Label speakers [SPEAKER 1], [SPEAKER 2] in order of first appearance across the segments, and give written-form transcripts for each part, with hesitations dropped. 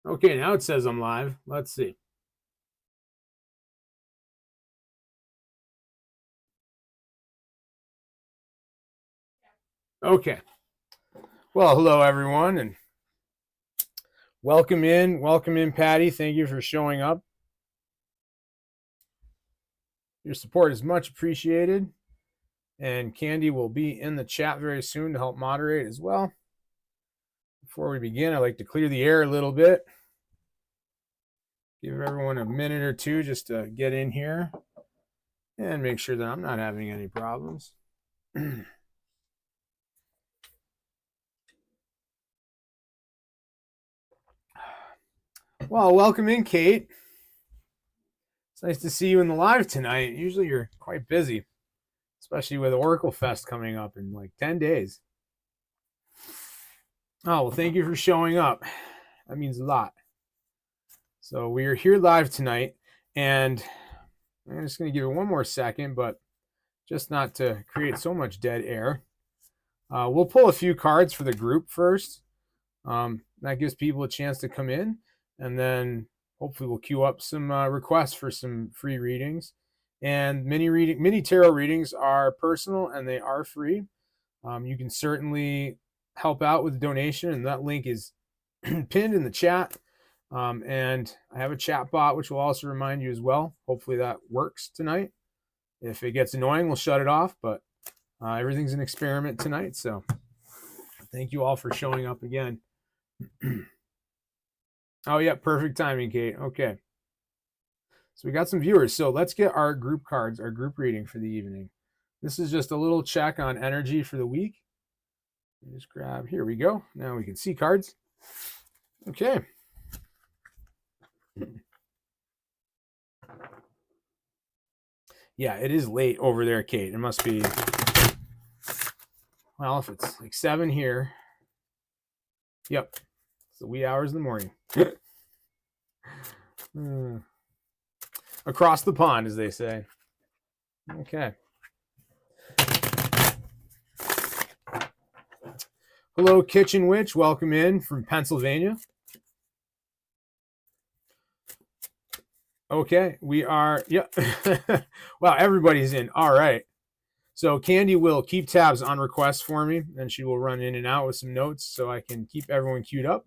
[SPEAKER 1] Okay, now it says I'm live. Let's see. Okay. Well, hello everyone, and welcome in. Welcome in, Patty. Thank you for showing up. Your support is much appreciated. And Candy will be in the chat very soon to help moderate as well. Before we begin, I'd like to clear the air a little bit. Give everyone a minute or two just to get in here and make sure that I'm not having any problems. Well, welcome in, Kate. It's nice to see you in the live tonight. Usually you're quite busy, especially with Oracle Fest coming up in like 10 days. Oh, well, thank you for showing up. That means a lot. So we are here live tonight, and I'm just going to give it one more second, but just not to create so much dead air. We'll pull a few cards for the group first. That gives people a chance to come in, and then hopefully we'll queue up some requests for some free readings. And mini tarot readings are personal and they are free. You can certainly help out with a donation, and that link is pinned in the chat. And I have a chat bot, which will also remind you as well. Hopefully that works tonight. If it gets annoying, we'll shut it off, but everything's an experiment tonight. So thank you all for showing up again. Oh, yeah, perfect timing, Kate. Okay. So we got some viewers. So let's get our group cards, our group reading for the evening. This is just a little check on energy for the week. Just grab, here we go. Now we can see cards. Okay. Yeah, it is late over there, Kate. It must be, well, if it's like 7 here. Yep. It's the wee hours of the morning. Across the pond, as they say. Okay. Hello, Kitchen Witch. Welcome in from Pennsylvania. Okay, we are, yep. Wow, everybody's in. All right. So Candy will keep tabs on requests for me, and she will run in and out with some notes so I can keep everyone queued up.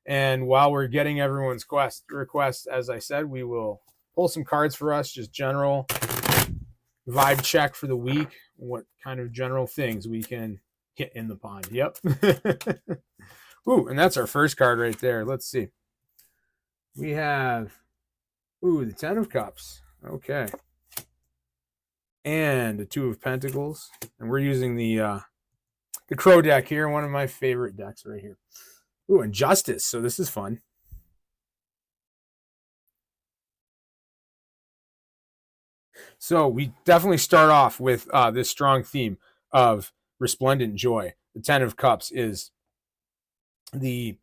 [SPEAKER 1] And while we're getting everyone's requests, as I said, we will pull some cards for us, just general vibe check for the week, what kind of general things we can hit in the pond. Yep. Ooh, and that's our first card right there. Let's see. We have, ooh, the 10 of Cups. Okay. And the 2 of Pentacles. And we're using the Crow deck here, one of my favorite decks right here. Ooh, and Justice. So this is fun. So we definitely start off with this strong theme of resplendent joy. The 10 of Cups is the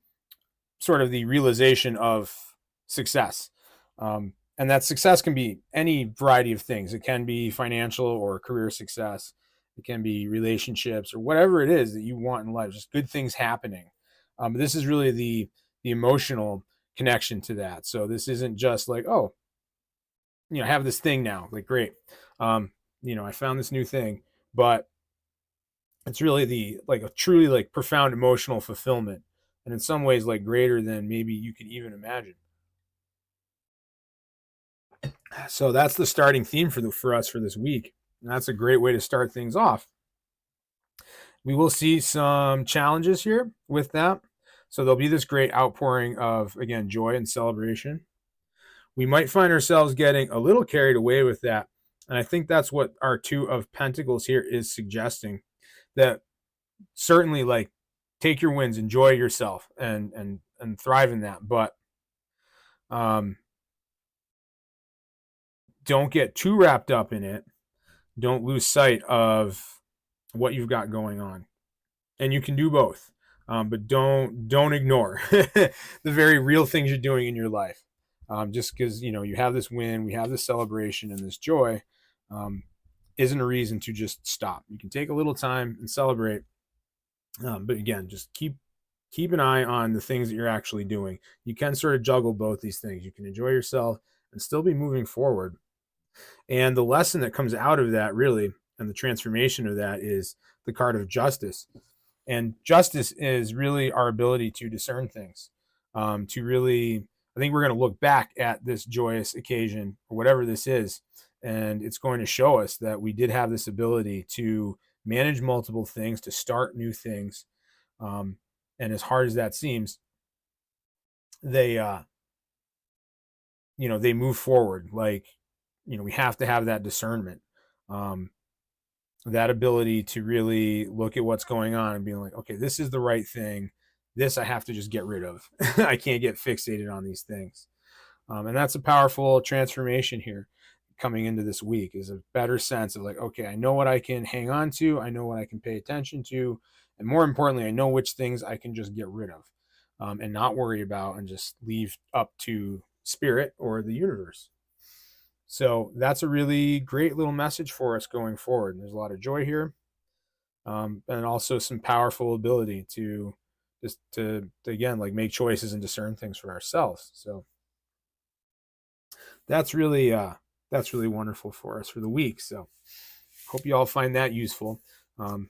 [SPEAKER 1] sort of the realization of success. And that success can be any variety of things. It can be financial or career success. It can be relationships or whatever it is that you want in life, just good things happening. This is really the emotional connection to that. So this isn't just like, oh, I have this thing now, like great. I found this new thing, but it's really the like a truly like profound emotional fulfillment, and in some ways like greater than maybe you could even imagine. So that's the starting theme for us for this week. And that's a great way to start things off. We will see some challenges here with that. So there'll be this great outpouring of, again, joy and celebration. We might find ourselves getting a little carried away with that. And I think that's what our 2 of Pentacles here is suggesting, that certainly like take your wins, enjoy yourself and thrive in that. But don't get too wrapped up in it. Don't lose sight of what you've got going on. And you can do both. But don't ignore the very real things you're doing in your life. Just because you have this win, we have this celebration and this joy, isn't a reason to just stop. You can take a little time and celebrate, but again, just keep keep an eye on the things that you're actually doing. You can sort of juggle both these things. You can enjoy yourself and still be moving forward. And the lesson that comes out of that, really, and the transformation of that, is the card of justice. And justice is really our ability to discern things, to really, I think we're going to look back at this joyous occasion, or whatever this is, and it's going to show us that we did have this ability to manage multiple things, to start new things. Um, and as hard as that seems, they, they move forward. Like, we have to have that discernment. Um, that ability to really look at what's going on and being like, okay, this is the right thing. This I have to just get rid of. I can't get fixated on these things. And that's a powerful transformation here coming into this week, is a better sense of like, okay, I know what I can hang on to. I know what I can pay attention to. And more importantly, I know which things I can just get rid of, and not worry about, and just leave up to spirit or the universe. So that's a really great little message for us going forward. There's a lot of joy here, and also some powerful ability to just to again, like, make choices and discern things for ourselves. So that's really wonderful for us for the week. So hope you all find that useful. And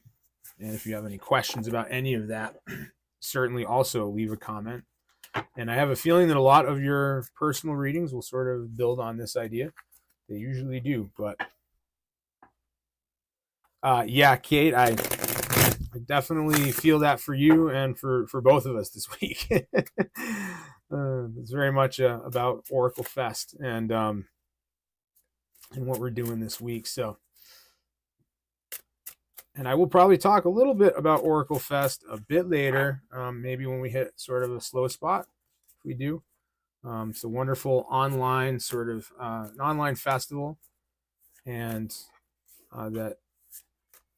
[SPEAKER 1] if you have any questions about any of that, certainly also leave a comment. And I have a feeling that a lot of your personal readings will sort of build on this idea. They usually do, but yeah, Kate, I definitely feel that for you and for both of us this week. It's very much about Oracle Fest and what we're doing this week. So, and I will probably talk a little bit about Oracle Fest a bit later, maybe when we hit sort of a slow spot, if we do. It's a wonderful online sort of an online festival, and that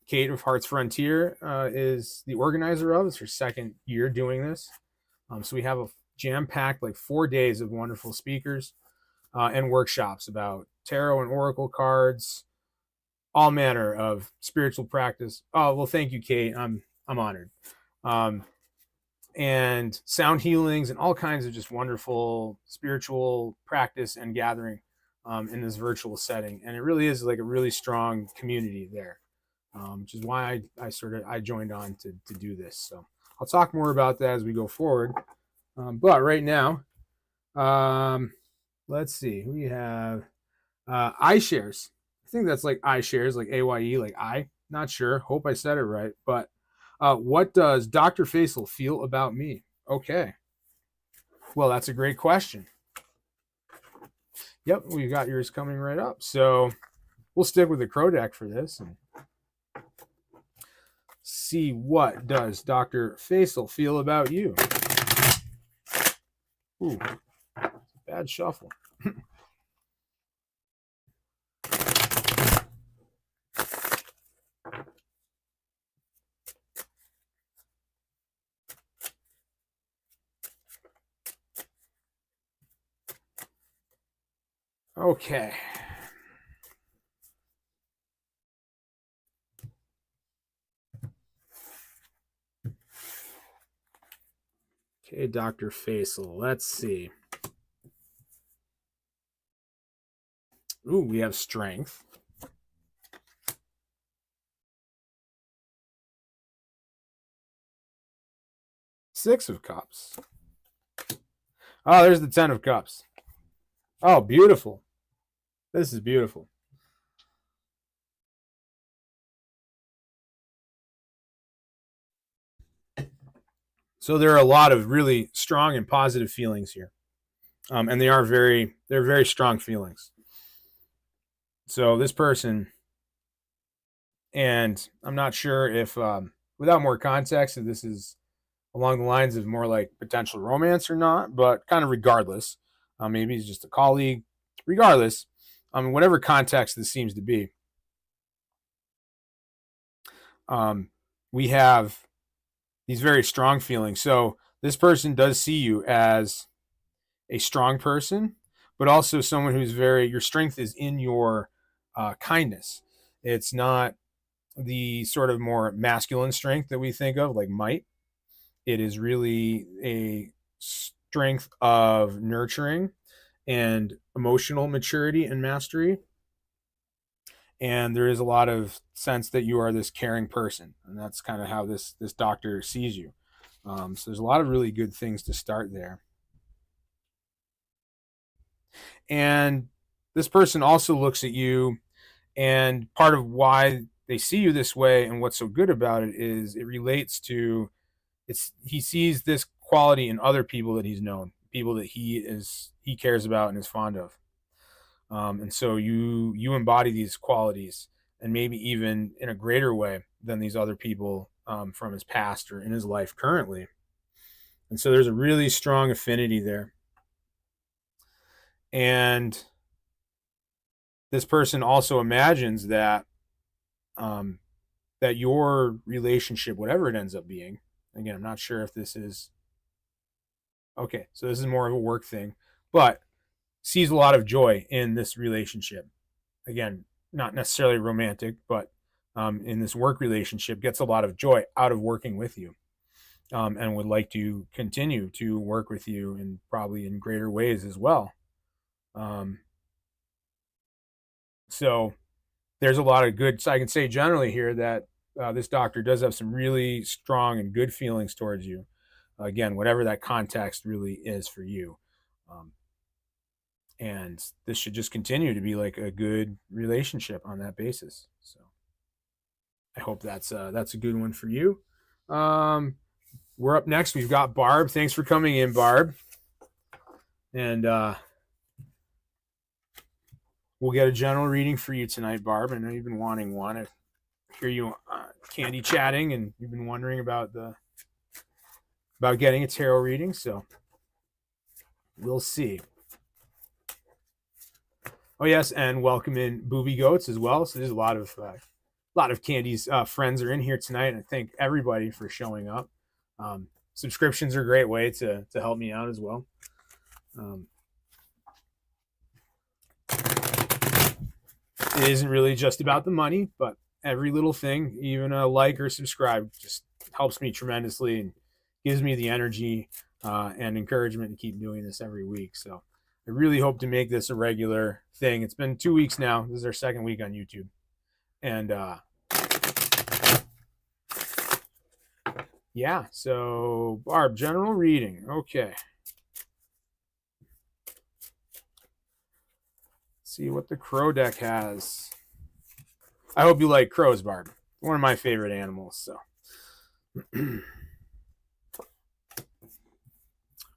[SPEAKER 1] Kate of Hearts Frontier is the organizer of. It's her second year doing this. So we have a jam-packed, like, 4 days of wonderful speakers and workshops about tarot and oracle cards, all manner of spiritual practice. Oh, well, thank you, Kate. I'm honored. And sound healings and all kinds of just wonderful spiritual practice and gathering in this virtual setting. And it really is like a really strong community there, which is why I joined on to do this. So I'll talk more about that as we go forward. But right now, let's see, we have iShares. I think that's like iShares, like AYE, like I. Not sure. Hope I said it right. But what does Dr. Faisal feel about me? Okay. Well, that's a great question. Yep, we've got yours coming right up. So we'll stick with the Crow deck for this and see what does Dr. Faisal feel about you. Ooh, bad shuffle. Okay. Okay, Dr. Faisal. Let's see. Ooh, we have strength. Six of Cups. Oh, there's the 10 of Cups. Oh, beautiful. This is beautiful. So there are a lot of really strong and positive feelings here, and they're very strong feelings. So this person, and I'm not sure if, without more context, if this is along the lines of more like potential romance or not, but kind of regardless, maybe he's just a colleague. Regardless, whatever context this seems to be, we have these very strong feelings. So this person does see you as a strong person, but also someone who's your strength is in your kindness. It's not the sort of more masculine strength that we think of, like might. It is really a strength of nurturing and emotional maturity and mastery. And there is a lot of sense that you are this caring person, and that's kind of how this doctor sees you. So there's a lot of really good things to start there. And this person also looks at you, and part of why they see you this way and what's so good about it is it relates to he sees this quality in other people that he's known, people that he cares about and is fond of. And so you embody these qualities, and maybe even in a greater way than these other people from his past or in his life currently. And so there's a really strong affinity there. And this person also imagines that that your relationship, whatever it ends up being, again, I'm not sure if this is okay. So this is more of a work thing, but sees a lot of joy in this relationship. Again, not necessarily romantic, but in this work relationship, gets a lot of joy out of working with you, and would like to continue to work with you, and probably in greater ways as well. Um, so there's a lot of good. So I can say generally here that this doctor does have some really strong and good feelings towards you. Again, whatever that context really is for you. Um, and this should just continue to be like a good relationship on that basis. So I hope that's a good one for you. We're up next. We've got Barb. Thanks for coming in, Barb. And we'll get a general reading for you tonight, Barb. I know you've been wanting one. I hear you candy chatting, and you've been wondering about getting a tarot reading. So we'll see. Oh yes, and welcome in Booby Goats as well. So there's a lot of Candy's friends are in here tonight, and I thank everybody for showing up. Subscriptions are a great way to help me out as well. It isn't really just about the money, but every little thing, even a like or subscribe, just helps me tremendously and gives me the energy and encouragement to keep doing this every week. So I really hope to make this a regular thing. It's been 2 weeks now. This is our second week on YouTube. And yeah, so Barb, general reading. Okay. Let's see what the crow deck has. I hope you like crows, Barb. One of my favorite animals. So,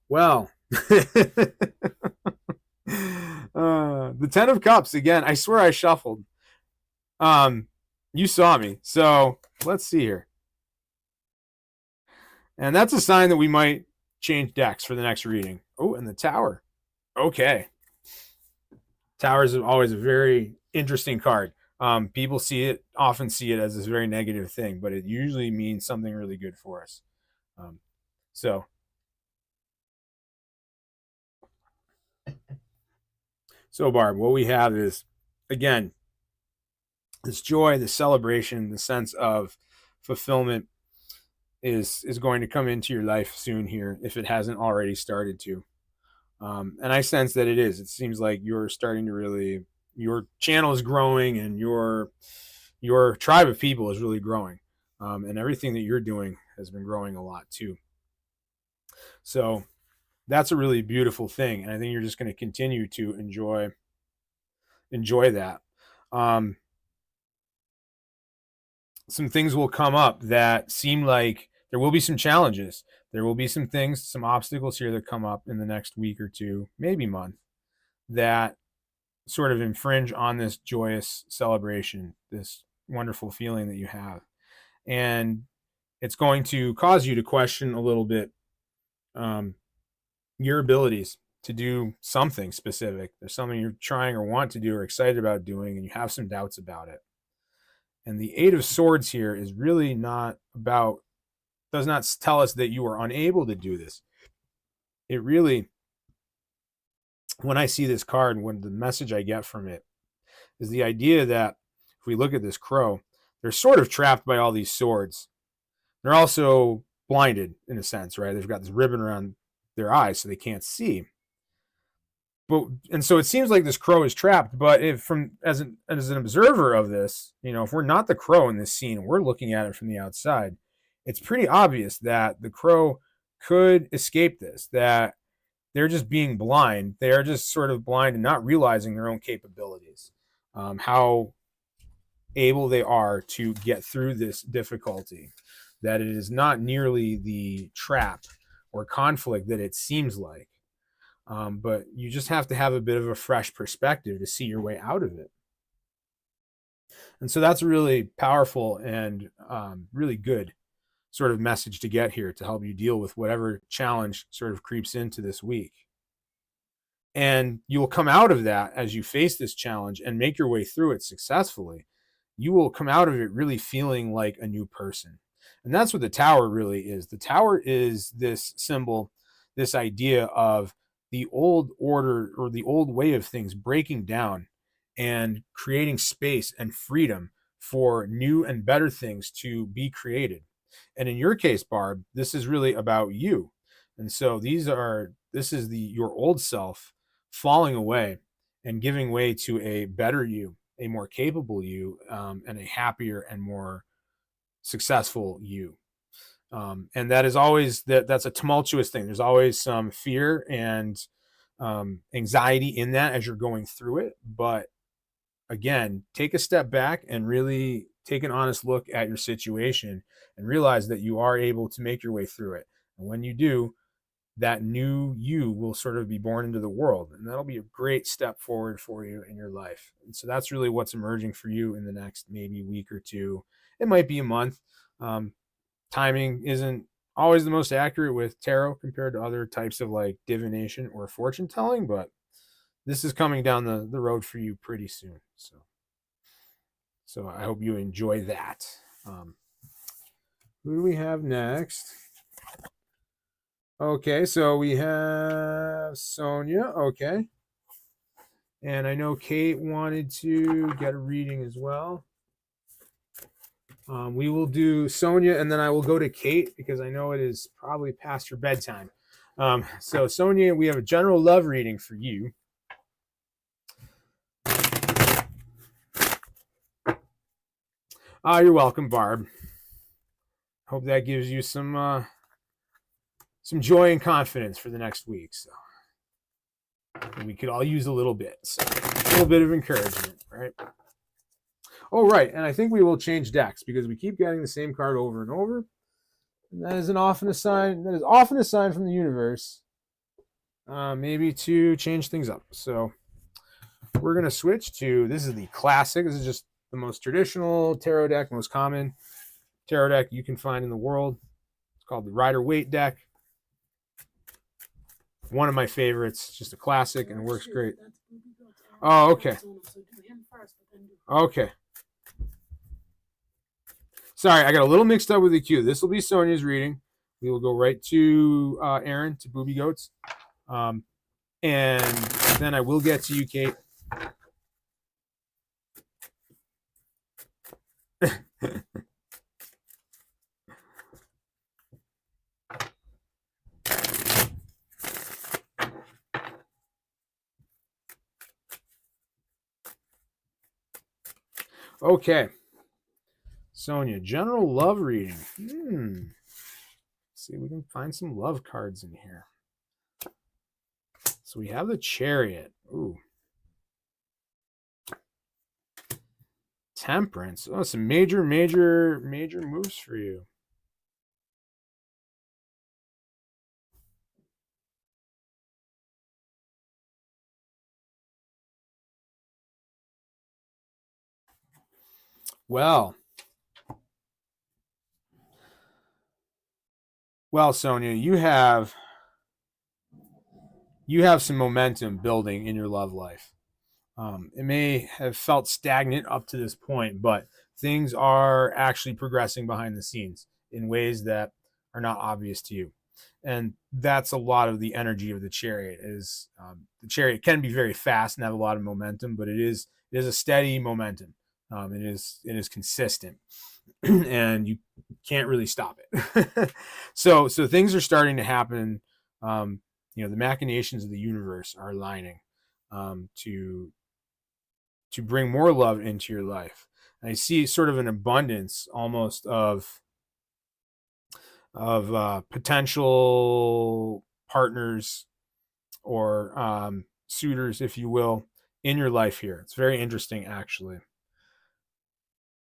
[SPEAKER 1] well, the 10 of Cups again. I swear I shuffled. You saw me, so let's see here. And that's a sign that we might change decks for the next reading. Oh, and the Tower. Okay. Tower is always a very interesting card. People often see it as this very negative thing, but it usually means something really good for us. So Barb, what we have is, again, this joy, the celebration, the sense of fulfillment is going to come into your life soon here, if it hasn't already started to. And I sense that it is. It seems like you're starting to really, your channel is growing, and your tribe of people is really growing. And everything that you're doing has been growing a lot too. So that's a really beautiful thing. And I think you're just going to continue to enjoy that. Some things will come up that seem like there will be some challenges. There will be some things, some obstacles here that come up in the next week or two, maybe month, that sort of infringe on this joyous celebration, this wonderful feeling that you have. And it's going to cause you to question a little bit your abilities to do something specific. There's something you're trying or want to do or excited about doing, and you have some doubts about it. And the Eight of Swords here is really does not tell us that you are unable to do this. It really, when I see this card, when the message I get from it is the idea that if we look at this crow, they're sort of trapped by all these swords. They're also blinded in a sense, right? They've got this ribbon around their eyes so they can't see. And so it seems like this crow is trapped, but if from as an observer of this, if we're not the crow in this scene and we're looking at it from the outside, it's pretty obvious that the crow could escape this, that they're just being blind. They are just sort of blind and not realizing their own capabilities, how able they are to get through this difficulty, that it is not nearly the trap or conflict that it seems like. But you just have to have a bit of a fresh perspective to see your way out of it. And so that's a really powerful and really good sort of message to get here to help you deal with whatever challenge sort of creeps into this week. And you will come out of that as you face this challenge and make your way through it successfully. You will come out of it really feeling like a new person. And that's what the tower really is. The tower is this symbol, this idea of the old order or the old way of things breaking down and creating space and freedom for new and better things to be created. And in your case, Barb, this is really about you. And so this is your old self falling away and giving way to a better you, a more capable you, and a happier and more successful you. And that is always that's a tumultuous thing. There's always some fear and anxiety in that as you're going through it. But again, take a step back and really take an honest look at your situation and realize that you are able to make your way through it. And when you do, that new you will sort of be born into the world. And that'll be a great step forward for you in your life. And so that's really what's emerging for you in the next maybe week or two. It might be a month. Timing isn't always the most accurate with tarot compared to other types of like divination or fortune telling, but this is coming down the road for you pretty soon. So I hope you enjoy that. Who do we have next? Okay, so we have Sonia. Okay. And I know Kate wanted to get a reading as well. We will do Sonia, and then I will go to Kate because I know it is probably past her bedtime. So Sonia, we have a general love reading for you. You're welcome, Barb. Hope that gives you some joy and confidence for the next week. So and we could all use a little bit. So a little bit of encouragement, right? Oh, right. And I think we will change decks because we keep getting the same card over and over. And that is often a sign from the universe, maybe to change things up. So we're going to switch to, this is the classic. This is just the most traditional tarot deck, most common tarot deck you can find in the world. It's called the Rider-Waite deck. One of my favorites, just a classic, and it works great. Oh, okay. Okay. Sorry, I got a little mixed up with the cue. This will be Sonia's reading. We will go right to Aaron, to Booby Goats. And then I will get to you, Kate. Okay. Sonia, general love reading. Let's see if we can find some love cards in here. So we have the Chariot. Ooh. Temperance. Oh, some major moves for you. Well, Sonia, you have some momentum building in your love life. It may have felt stagnant up to this point, but things are actually progressing behind the scenes in ways that are not obvious to you. And that's a lot of the energy of the Chariot. The Chariot can be very fast and have a lot of momentum, but it is a steady momentum. It is consistent. and you can't really stop it. So things are starting to happen. The machinations of the universe are aligning to bring more love into your life. And I see sort of an abundance almost of potential partners or suitors, if you will, in your life here. It's very interesting, actually.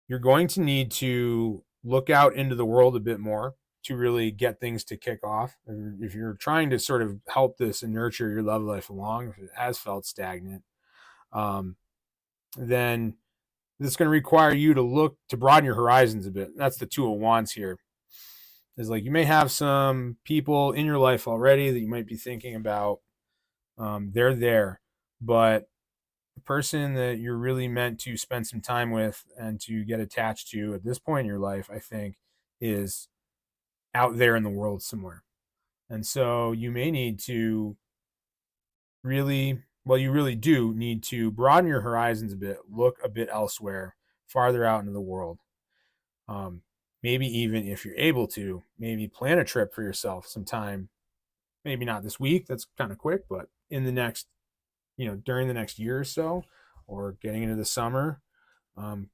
[SPEAKER 1] You're going to need to look out into the world a bit more to really get things to kick off. If you're trying to sort of help this and nurture your love life along, if it has felt stagnant, then it's going to require you to look to broaden your horizons a bit. That's the Two of Wands here. Is like you may have some people in your life already that you might be thinking about. They're there, but the person that you're really meant to spend some time with and to get attached to at this point in your life, I think, is out there in the world somewhere. And so you may need to really, well, you really do need to broaden your horizons a bit, look a bit elsewhere, farther out into the world. Maybe even if you're able to, maybe plan a trip for yourself sometime. Maybe not this week, that's kind of quick, but in the next, during the next year or so, or getting into the summer,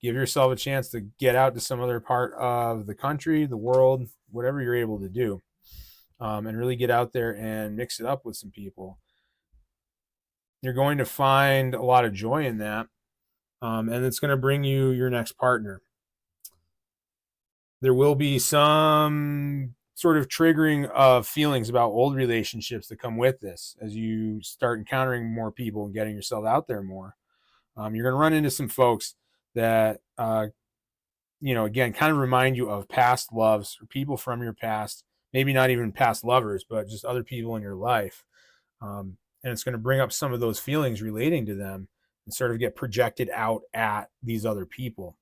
[SPEAKER 1] give yourself a chance to get out to some other part of the country, the world, whatever you're able to do, and really get out there and mix it up with some people. You're going to find a lot of joy in that, and it's going to bring you your next partner. There will be some sort of triggering of feelings about old relationships that come with this as you start encountering more people and getting yourself out there more. You're going to run into some folks that, again, kind of remind you of past loves or people from your past, maybe not even past lovers, but just other people in your life. And it's going to bring up some of those feelings relating to them and sort of get projected out at these other people.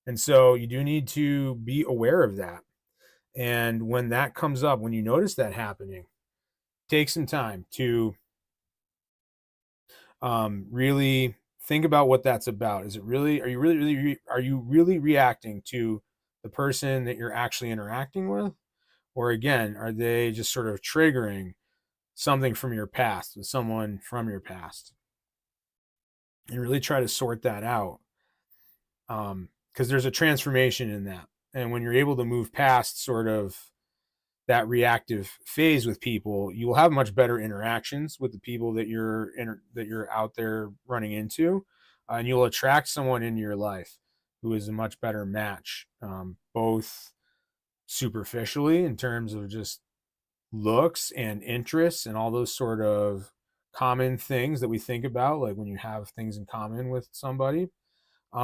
[SPEAKER 1] And so you do need to be aware of that. And when that comes up, when you notice that happening, take some time to really think about what that's about. Is it really, are you really reacting to the person that you're actually interacting with? Or again, are they just sort of triggering something from your past with someone from your past? And really try to sort that out. Because there's a transformation in that. And when you're able to move past sort of that reactive phase with people, you will have much better interactions with the people that you're out there running into, and you'll attract someone into your life who is a much better match, both superficially in terms of just looks and interests and all those sort of common things that we think about, like when you have things in common with somebody,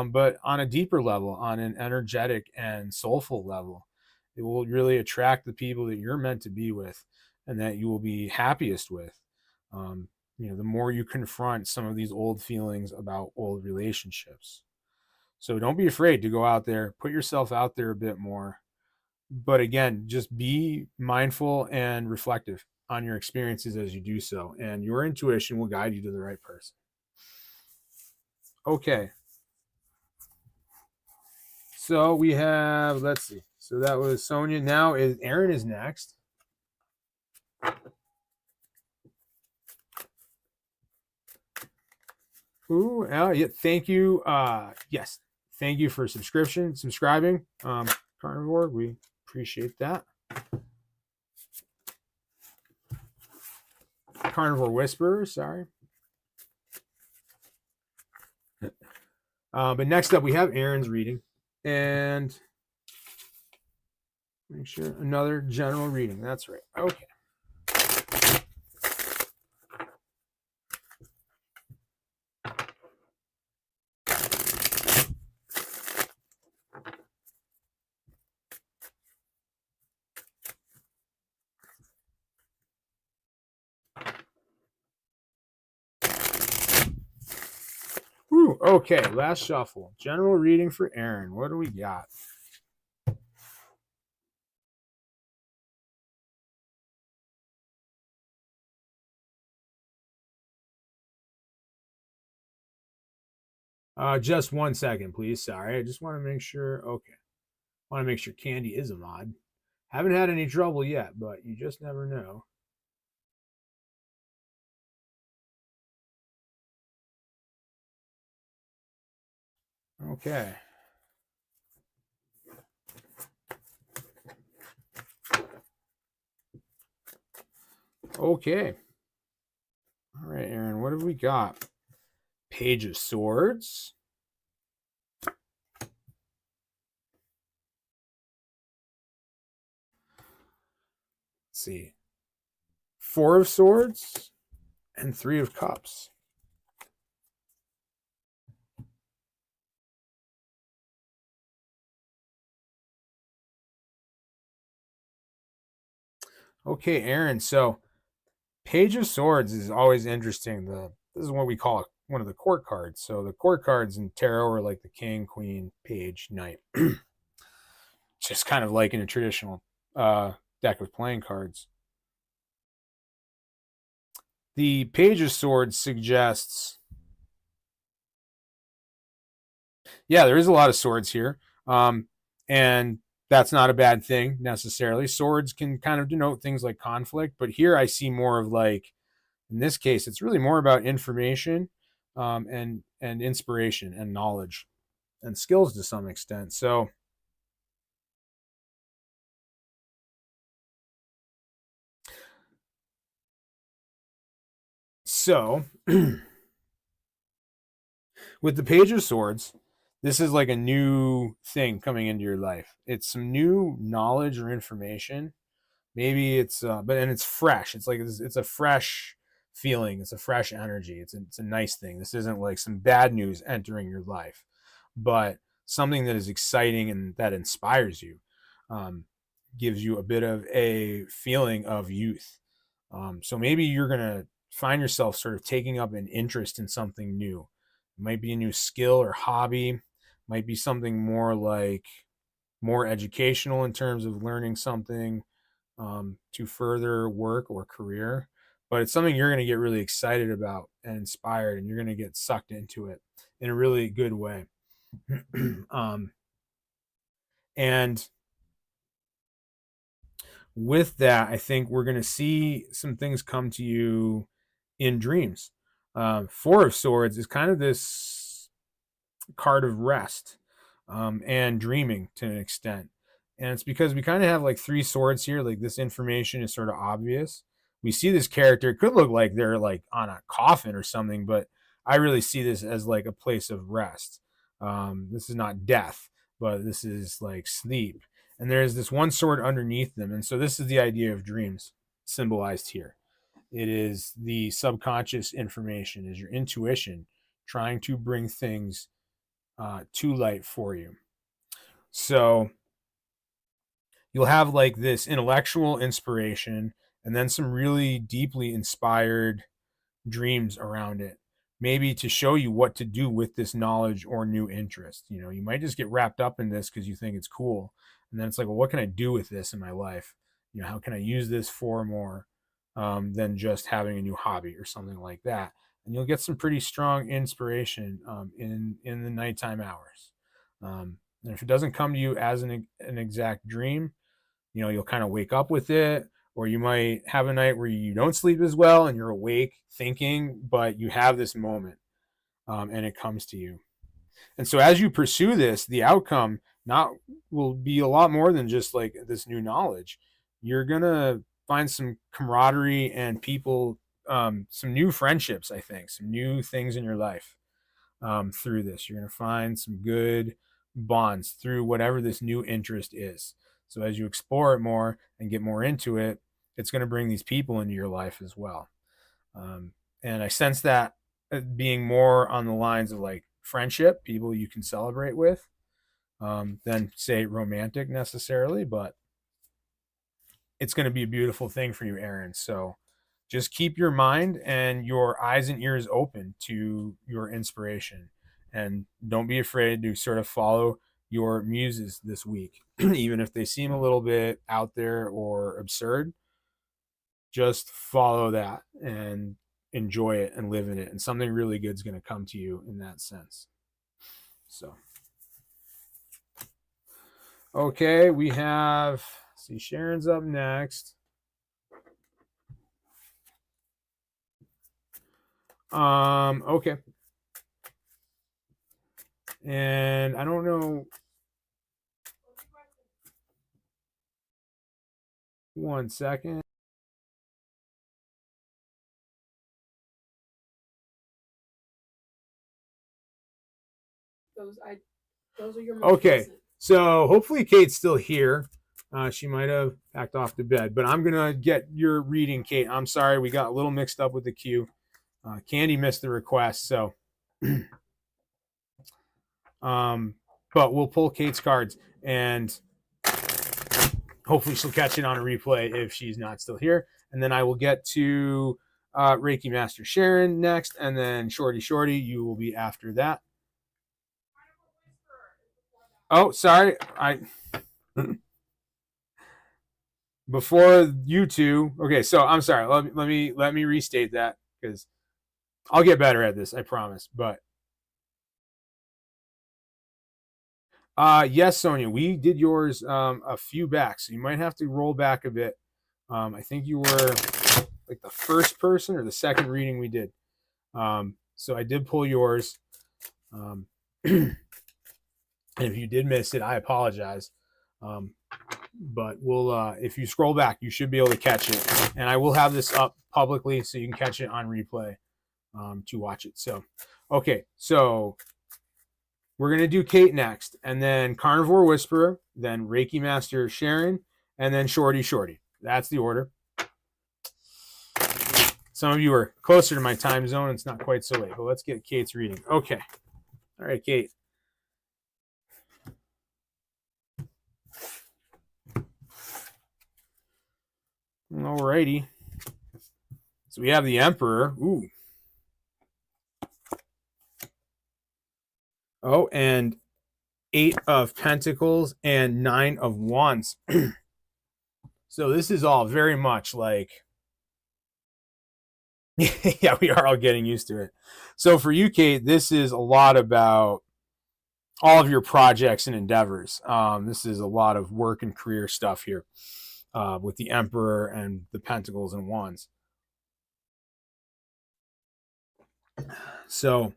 [SPEAKER 1] but on a deeper level, on an energetic and soulful level. It will really attract the people that you're meant to be with and that you will be happiest with. The more you confront some of these old feelings about old relationships. So don't be afraid to go out there, put yourself out there a bit more. But again, just be mindful and reflective on your experiences as you do so, and your intuition will guide you to the right person. Okay. So we have, let's see. So that was Sonia. Now is Aaron is next. Ooh, yeah, thank you. Yes, thank you for subscribing. Carnivore, we appreciate that. Carnivore Whisperer, sorry. But next up, we have Aaron's reading, and make sure another general reading. That's right. Okay. Whew, okay, last shuffle. General reading for Aaron. What do we got? Just 1 second, please. Sorry, I just want to make sure. Okay. Want to make sure Candy is a mod. Haven't had any trouble yet, but you just never know. Okay. Okay. All right, Aaron, what have we got? Page of Swords. Let's see. Four of Swords and Three of Cups. Okay, Aaron. So Page of Swords is always interesting. This is what we call one of the court cards. So the court cards in tarot are like the king, queen, page, knight. Just kind of like in a traditional deck of playing cards. The Page of Swords suggests, yeah, there is a lot of swords here, and that's not a bad thing necessarily. Swords can kind of denote things like conflict, but here I see more of like, in this case, it's really more about information, and inspiration and knowledge and skills to some extent. So with the Page of Swords, this is like a new thing coming into your life. It's some new knowledge or information. Maybe it's but and it's fresh. It's like it's a fresh feeling. It's a fresh energy. It's a nice thing. This isn't like some bad news entering your life, but something that is exciting and that inspires you. Um, Gives you a bit of a feeling of youth. So maybe you're gonna find yourself sort of taking up an interest in something new. It might be a new skill or hobby. Might be something more like more educational in terms of learning something to further work or career. But it's something you're going to get really excited about and inspired, and you're going to get sucked into it in a really good way. um, and with that, I think we're going to see some things come to you in dreams. Four of Swords is kind of this card of rest, and dreaming to an extent. And it's because we kind of have like three swords here. Like this information is sort of obvious. We see this character, it could look like they're like on a coffin or something, but I really see this as like a place of rest. This is not death, but this is like sleep. And there's this one sword underneath them. And so this is the idea of dreams symbolized here. It is the subconscious information, is your intuition trying to bring things to light for you. So you'll have like this intellectual inspiration and then some really deeply inspired dreams around it, maybe to show you what to do with this knowledge or new interest. You know, you might just get wrapped up in this because you think it's cool, and then it's like, well, what can I do with this in my life? You know, how can I use this for more than just having a new hobby or something like that? And you'll get some pretty strong inspiration in the nighttime hours. And if it doesn't come to you as an exact dream, you know, you'll kind of wake up with it, or you might have a night where you don't sleep as well and you're awake thinking, but you have this moment, and it comes to you. And so as you pursue this, the outcome not will be a lot more than just like this new knowledge. You're gonna find some camaraderie and people, some new friendships, I think, some new things in your life, through this. You're gonna find some good bonds through whatever this new interest is. So as you explore it more and get more into it, it's going to bring these people into your life as well. Um, and I sense that being more on the lines of like friendship, people you can celebrate with, than say romantic necessarily, but it's going to be a beautiful thing for you, Aaron. So just keep your mind and your eyes and ears open to your inspiration. And don't be afraid to sort of follow your muses this week, even if they seem a little bit out there or absurd. Just follow that and enjoy it and live in it. And something really good is going to come to you in that sense. So, Okay, we have, see, Sharon's up next. Okay. And I don't know. One second.
[SPEAKER 2] Those are your most
[SPEAKER 1] Okay,
[SPEAKER 2] recent.
[SPEAKER 1] so hopefully Kate's still here. She might have backed off to bed, but I'm gonna get your reading, Kate. I'm sorry, we got a little mixed up with the queue. Candy missed the request, so but we'll pull Kate's cards and hopefully she'll catch it on a replay if she's not still here. And then I will get to Reiki Master Sharon next, and then Shorty, you will be after that. Oh, sorry, I before you two. Okay, so I'm sorry. Let me restate that because I'll get better at this. I promise. But yes, Sonia, we did yours a few back, so you might have to roll back a bit. I think you were like the first person or the second reading we did. So I did pull yours. And if you did miss it, I apologize. But we'll if you scroll back, you should be able to catch it. And I will have this up publicly so you can catch it on replay to watch it. So, okay, so we're gonna do Kate next, and then Carnivore Whisperer, then Reiki Master Sharon, and then Shorty. That's the order. Some of you are closer to my time zone. It's not quite so late, but let's get Kate's reading. Okay. All right, Kate. Alrighty. So we have the Emperor. Ooh. Oh, and 8 of Pentacles and 9 of Wands. So this is all very much like, yeah, we are all getting used to it. So for you, Kate, this is a lot about all of your projects and endeavors. This is a lot of work and career stuff here with the Emperor and the Pentacles and Wands. So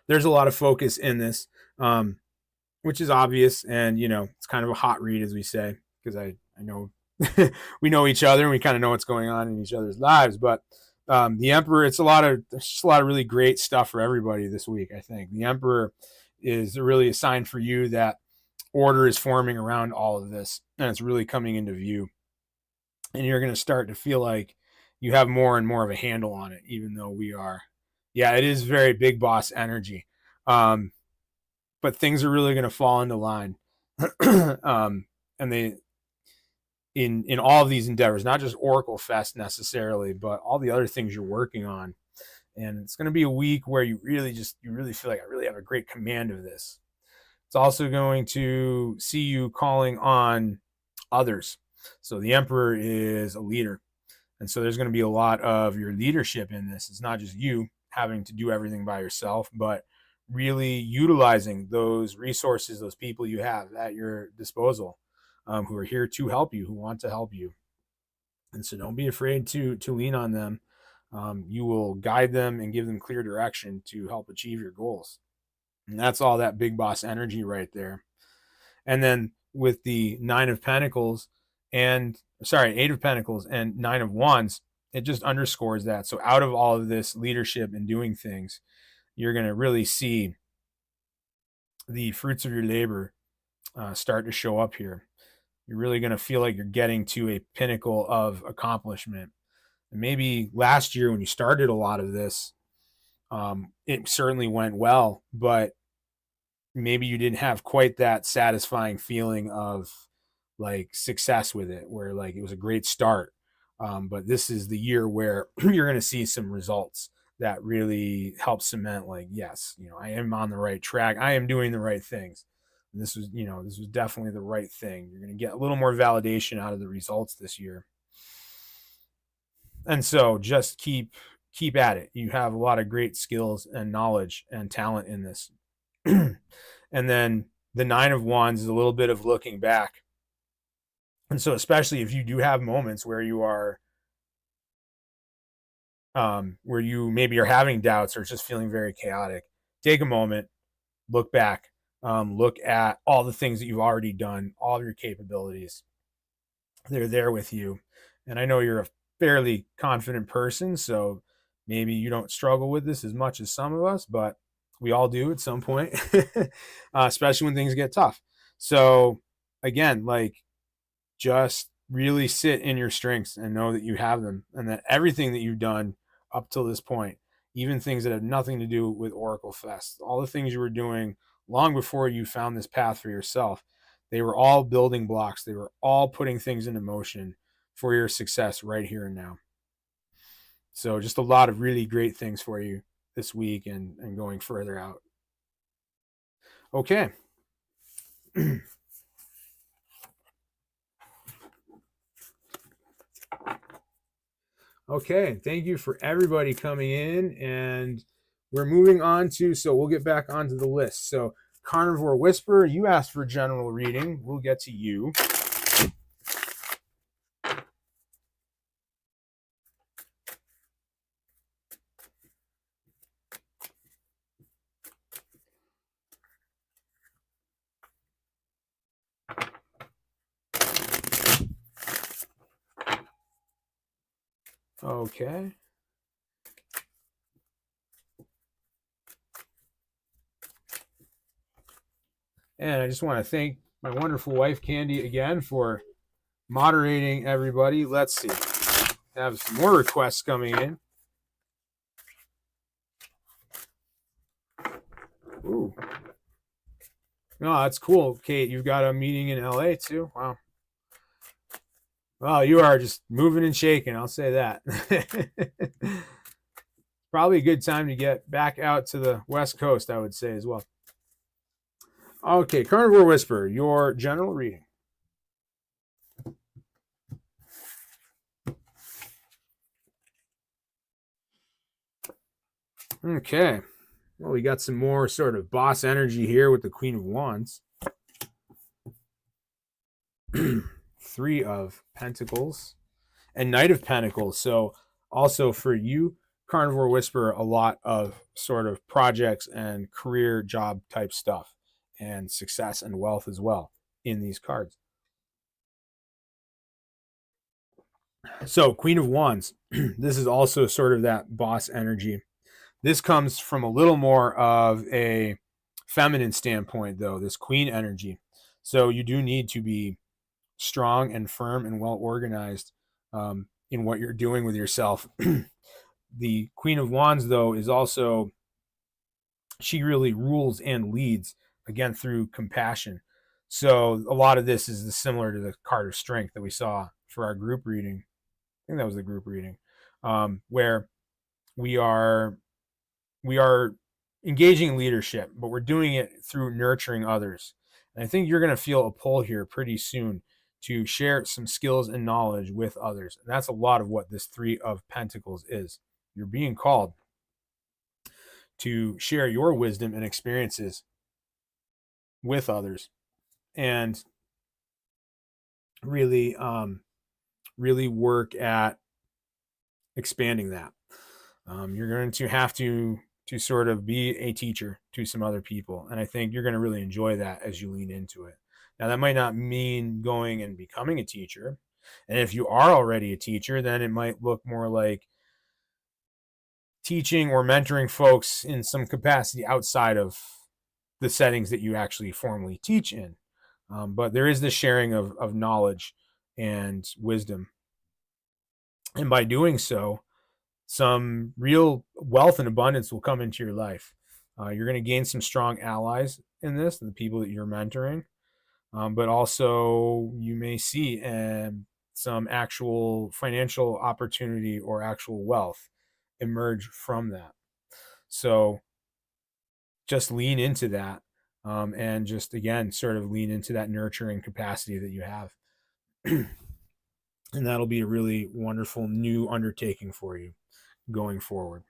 [SPEAKER 1] there's a lot of focus in this, which is obvious. And, you know, it's kind of a hot read, as we say, because I know we know each other and we kind of know what's going on in each other's lives. But the Emperor, there's just a lot of really great stuff for everybody this week, I think. The Emperor is really a sign for you that order is forming around all of this and it's really coming into view. And you're going to start to feel like you have more and more of a handle on it, even though it is very big boss energy. But things are really going to fall into line. And they, in all of these endeavors, not just Oracle Fest necessarily, but all the other things you're working on. And it's going to be a week where you really feel like I really have a great command of this. It's also going to see you calling on others. So the Emperor is a leader. And so there's going to be a lot of your leadership in this. It's not just you having to do everything by yourself, but really utilizing those resources, those people you have at your disposal, who are here to help you, who want to help you. And so don't be afraid to lean on them. You will guide them and give them clear direction to help achieve your goals. And that's all that big boss energy right there. And then with the 8 of Pentacles and 9 of Wands, it just underscores that. So out of all of this leadership and doing things, you're going to really see the fruits of your labor start to show up here. You're really going to feel like you're getting to a pinnacle of accomplishment. And maybe last year when you started a lot of this, it certainly went well, but maybe you didn't have quite that satisfying feeling of like success with it, where like it was a great start. But this is the year where you're going to see some results that really help cement like, yes, you know, I am on the right track. I am doing the right things. And this was definitely the right thing. You're going to get a little more validation out of the results this year. And so just keep at it. You have a lot of great skills and knowledge and talent in this. And then the Nine of Wands is a little bit of looking back. And so especially if you do have moments where you are where you maybe are having doubts or just feeling very chaotic, take a moment, look back, look at all the things that you've already done, all of your capabilities. They're there with you. And I know you're a fairly confident person, so maybe you don't struggle with this as much as some of us, but we all do at some point, especially when things get tough. So, again, like, just really sit in your strengths and know that you have them, and that everything that you've done up till this point, even things that have nothing to do with Oracle Fest, all the things you were doing long before you found this path for yourself, they were all building blocks. They were all putting things into motion for your success right here and now. So just a lot of really great things for you this week and going further out. Okay. Okay, thank you for everybody coming in, and we're moving on to, so we'll get back onto the list. So Carnivore Whisperer, you asked for general reading. We'll get to you. Okay. And I just want to thank my wonderful wife, Candy, again for moderating everybody. Let's see. I have some more requests coming in. Ooh. No, that's cool, Kate. You've got a meeting in LA too. Wow. Well, you are just moving and shaking. I'll say that. Probably a good time to get back out to the West Coast, I would say as well. Okay, Carnivore Whisperer, your general reading. Okay. Well, we got some more sort of boss energy here with the Queen of Wands. Three of Pentacles and Knight of Pentacles. So also for you, Carnivore Whisperer, a lot of sort of projects and career job type stuff and success and wealth as well in these cards. So Queen of Wands, this is also sort of that boss energy. This comes from a little more of a feminine standpoint, though, this queen energy. So you do need to be strong and firm and well organized in what you're doing with yourself. The Queen of Wands, though, is also, she really rules and leads, again, through compassion. So a lot of this is similar to the card of strength that we saw for our group reading. I think that was the group reading, where we are engaging in leadership, but we're doing it through nurturing others. And I think you're going to feel a pull here pretty soon to share some skills and knowledge with others. And that's a lot of what this Three of Pentacles is. You're being called to share your wisdom and experiences with others and really really work at expanding that. You're going to have to sort of be a teacher to some other people, and I think you're going to really enjoy that as you lean into it. Now, that might not mean going and becoming a teacher, and if you are already a teacher, then it might look more like teaching or mentoring folks in some capacity outside of the settings that you actually formally teach in. But there is the sharing of knowledge and wisdom, and by doing so, some real wealth and abundance will come into your life. You're going to gain some strong allies in this, the people that you're mentoring, but also you may see some actual financial opportunity or actual wealth emerge from that. So just lean into that, and just, again, sort of lean into that nurturing capacity that you have. And that'll be a really wonderful new undertaking for you going forward.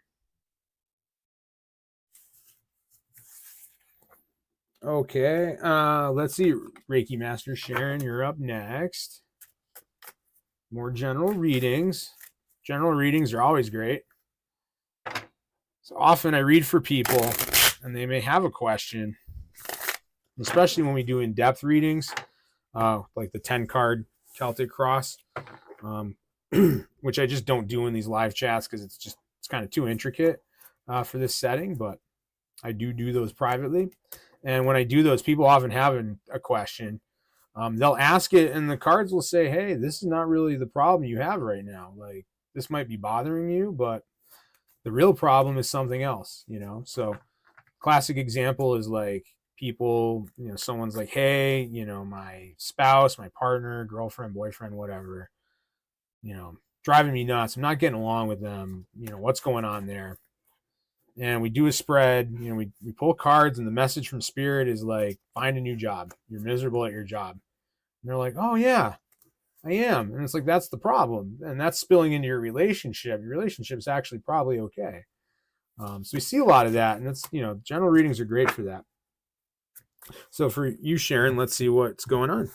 [SPEAKER 1] Okay, let's see. Reiki Master Sharon, you're up next. More general readings. General readings are always great. So often I read for people and they may have a question, especially when we do in-depth readings, like the 10 card Celtic Cross, um, which I just don't do in these live chats because it's kind of too intricate for this setting, but I do those privately. And when I do those, people often have a question. They'll ask it, and the cards will say, "Hey, this is not really the problem you have right now. Like, this might be bothering you, but the real problem is something else." So classic example is like people, someone's like, "Hey, my spouse, my partner, girlfriend, boyfriend, whatever, driving me nuts. I'm not getting along with them. What's going on there?" And we do a spread. We pull cards, and the message from spirit is like, "Find a new job. You're miserable at your job." And they're like, "Oh yeah, I am." And it's like, that's the problem. And that's spilling into your relationship. Your relationship's actually probably okay. So we see a lot of that. And that's, general readings are great for that. So for you, Sharon, let's see what's going on.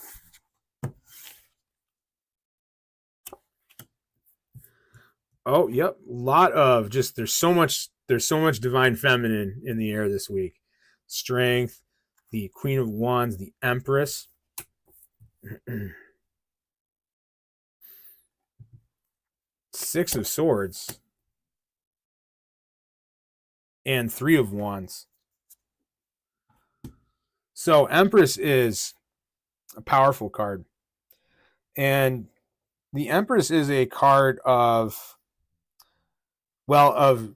[SPEAKER 1] Oh, yep. A lot of just, there's so much divine feminine in the air this week. Strength, the Queen of Wands, the Empress. Six of Swords and Three of Wands. So Empress is a powerful card. And the Empress is a card of, well, of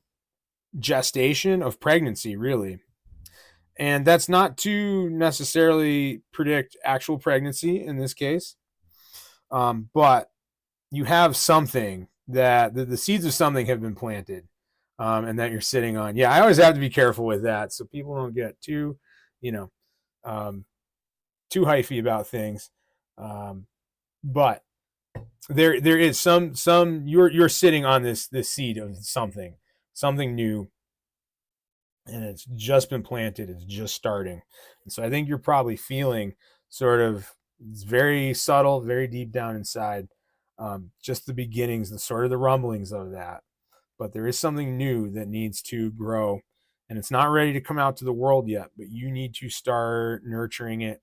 [SPEAKER 1] gestation, of pregnancy, really. And that's not to necessarily predict actual pregnancy in this case, but you have something that the seeds of something have been planted, and that you're sitting on. Yeah, I always have to be careful with that so people don't get too, you know, um, too hyphy about things. But there is some you're sitting on this seed of something new, and it's just been planted, it's just starting. And so I think you're probably feeling sort of, it's very subtle, very deep down inside, just the beginnings, the sort of the rumblings of that. But there is something new that needs to grow, and it's not ready to come out to the world yet, but you need to start nurturing it,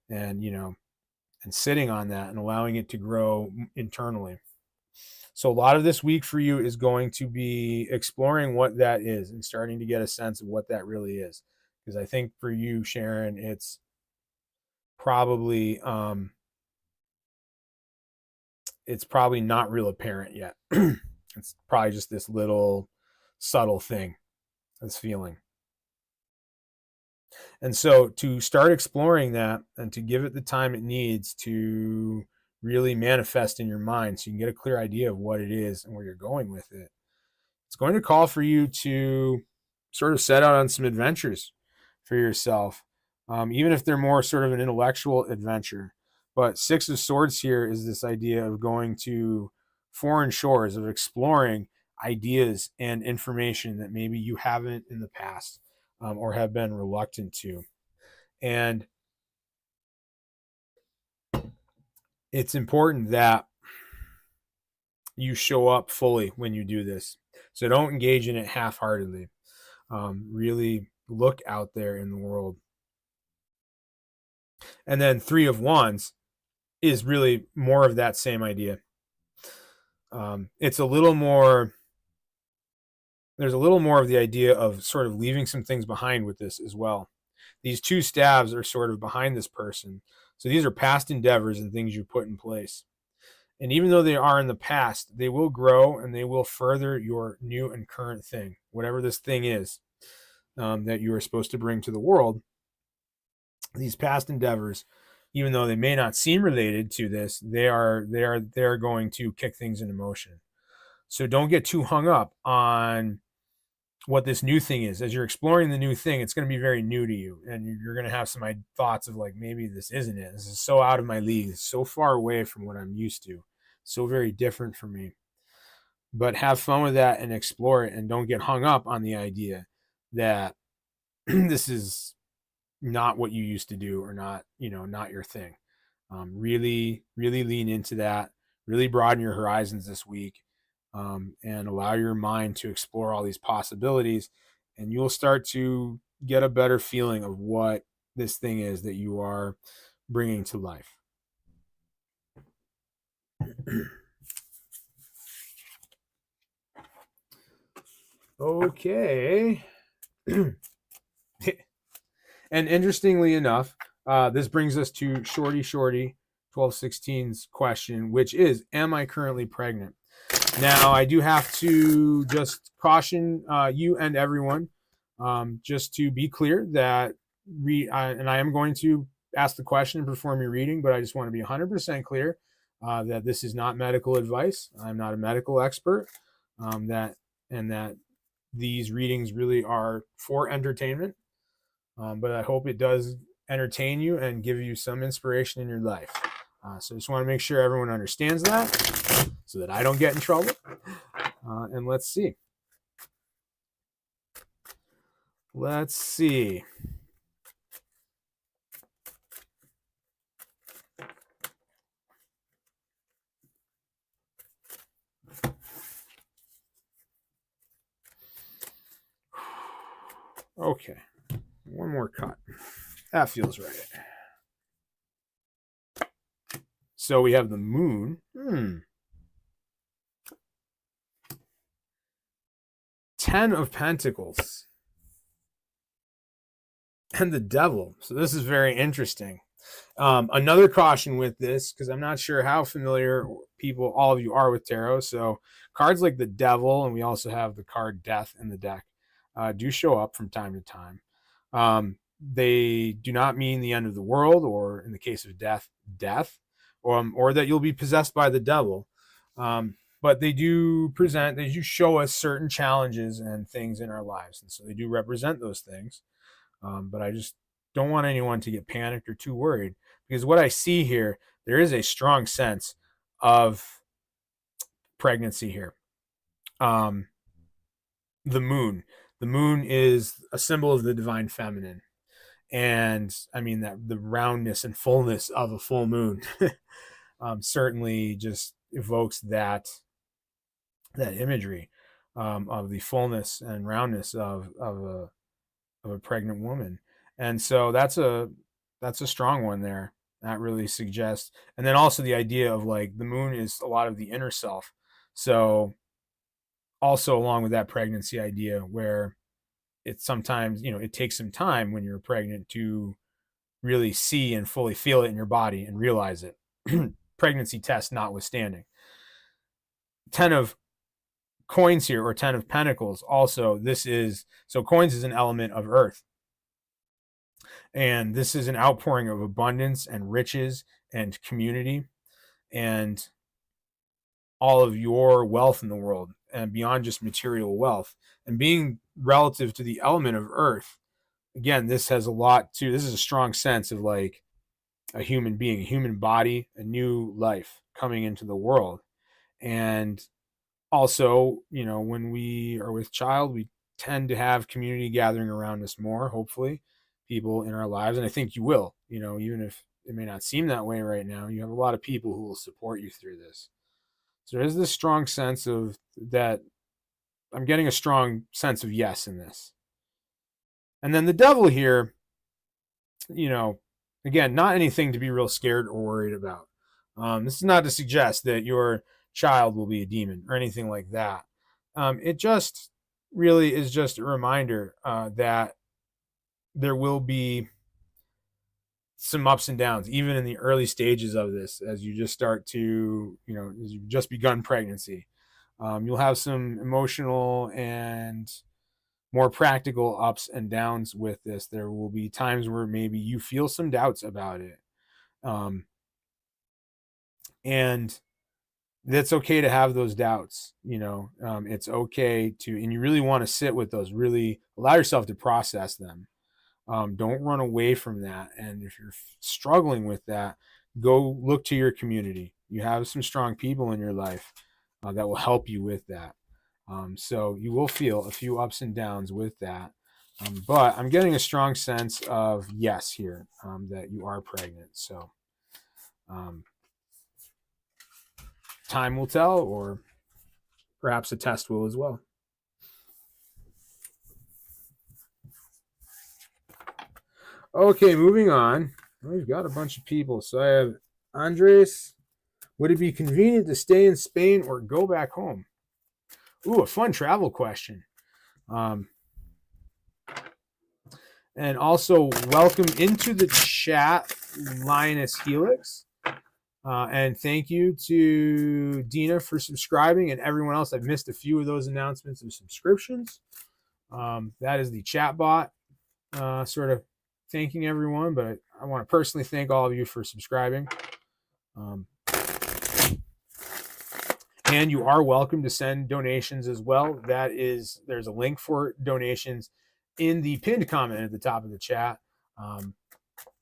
[SPEAKER 1] and and sitting on that and allowing it to grow internally. So a lot of this week for you is going to be exploring what that is and starting to get a sense of what that really is. Because I think for you, Sharon, probably um, it's probably not real apparent yet. It's probably just this little subtle thing, this feeling. And so to start exploring that and to give it the time it needs to really manifest in your mind so you can get a clear idea of what it is and where you're going with it, it's going to call for you to sort of set out on some adventures for yourself, even if they're more sort of an intellectual adventure. But Six of Swords here is this idea of going to foreign shores, of exploring ideas and information that maybe you haven't in the past, or have been reluctant to. And it's important that you show up fully when you do this. So don't engage in it half heartedly. Really look out there in the world. And then Three of Wands is really more of that same idea. It's a little more, there's a little more of the idea of sort of leaving some things behind with this as well. These two staves are sort of behind this person. So these are past endeavors and things you put in place. And even though they are in the past, they will grow and they will further your new and current thing, whatever this thing is, that you are supposed to bring to the world. These past endeavors, even though they may not seem related to this, they're going to kick things into motion. So don't get too hung up on what this new thing is. As you're exploring the new thing, it's going to be very new to you, and you're going to have some thoughts of like, maybe this isn't it. This is so out of my league. It's so far away from what I'm used to. So very different for me. But have fun with that and explore it, and don't get hung up on the idea that this is not what you used to do, or not, not your thing. Really, really lean into that. Really broaden your horizons this week, and allow your mind to explore all these possibilities. And you'll start to get a better feeling of what this thing is that you are bringing to life. Okay. And interestingly enough, this brings us to Shorty 1216's question, which is, am I currently pregnant? Now, I do have to just caution you and everyone, just to be clear that and I am going to ask the question and perform your reading, but I just want to be 100% clear that this is not medical advice. I'm not a medical expert. That these readings really are for entertainment. But I hope it does entertain you and give you some inspiration in your life. So I just want to make sure everyone understands that, so that I don't get in trouble. And let's see. Let's see. Okay. One more cut. That feels right. So we have the moon. 10 of Pentacles. And the devil. So this is very interesting. Another caution with this, because I'm not sure how familiar all of you are with tarot. So cards like the devil, and we also have the card death in the deck, do show up from time to time. They do not mean the end of the world, or in the case of death, or that you'll be possessed by the devil. But they do show us certain challenges and things in our lives. And so they do represent those things. But I just don't want anyone to get panicked or too worried, because what I see here, there is a strong sense of pregnancy here. The moon is a symbol of the divine feminine. And I mean, that the roundness and fullness of a full moon certainly just evokes that imagery of the fullness and roundness of a pregnant woman. And so that's a strong one there. That really suggests. And then also the idea of, like, the moon is a lot of the inner self. So also along with that pregnancy idea, where it's sometimes, it takes some time when you're pregnant to really see and fully feel it in your body and realize it. Pregnancy test notwithstanding. 10 of coins here, or 10 of pentacles. Also, coins is an element of earth. And this is an outpouring of abundance and riches and community and all of your wealth in the world, and beyond just material wealth. And being relative to the element of earth, again, this is a strong sense of, like, a human being, a human body, a new life coming into the world. And also, when we are with child, we tend to have community gathering around us more, hopefully, people in our lives. And I think you will, even if it may not seem that way right now, you have a lot of people who will support you through this. So there's this strong sense of that. I'm getting a strong sense of yes in this. And then the devil here, again, not anything to be real scared or worried about. This is not to suggest that your child will be a demon or anything like that. It just really is just a reminder that there will be some ups and downs, even in the early stages of this, as you just start to, as you've just begun pregnancy. You'll have some emotional and more practical ups and downs with this. There will be times where maybe you feel some doubts about it. And that's okay to have those doubts. It's okay to, and you really want to sit with those, really allow yourself to process them. Don't run away from that. And if you're struggling with that, go look to your community. You have some strong people in your life that will help you with that. So you will feel a few ups and downs with that. But I'm getting a strong sense of yes here, that you are pregnant. So time will tell, or perhaps a test will as well. Okay, moving on. We've got a bunch of people. So I have Andres. Would it be convenient to stay in Spain or go back home? Ooh, a fun travel question. And also, welcome into the chat, Linus Helix. And thank you to Dina for subscribing and everyone else. I've missed a few of those announcements of subscriptions. That is the chat bot sort of thanking everyone, but I want to personally thank all of you for subscribing. And you are welcome to send donations as well. There's a link for donations in the pinned comment at the top of the chat.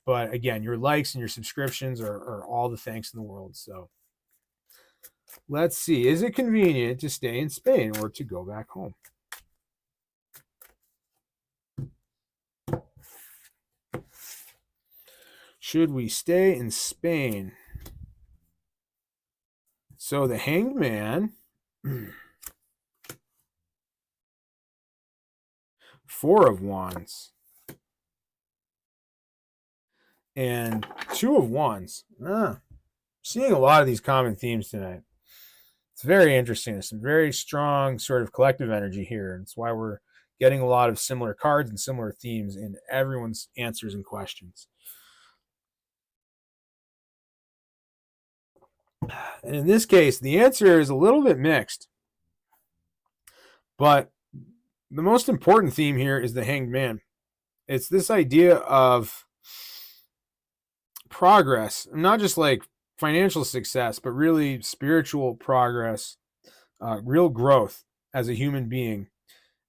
[SPEAKER 1] But again, your likes and your subscriptions are all the thanks in the world. So let's see. Is it convenient to stay in Spain or to go back home? Should we stay in Spain? So the Hanged Man, 4 of Wands, and 2 of Wands. Seeing a lot of these common themes tonight. It's very interesting. There's some very strong sort of collective energy here. And it's why we're getting a lot of similar cards and similar themes in everyone's answers and questions. And in this case, the answer is a little bit mixed. But the most important theme here is the Hanged Man. It's this idea of progress, not just like financial success, but really spiritual progress, real growth as a human being,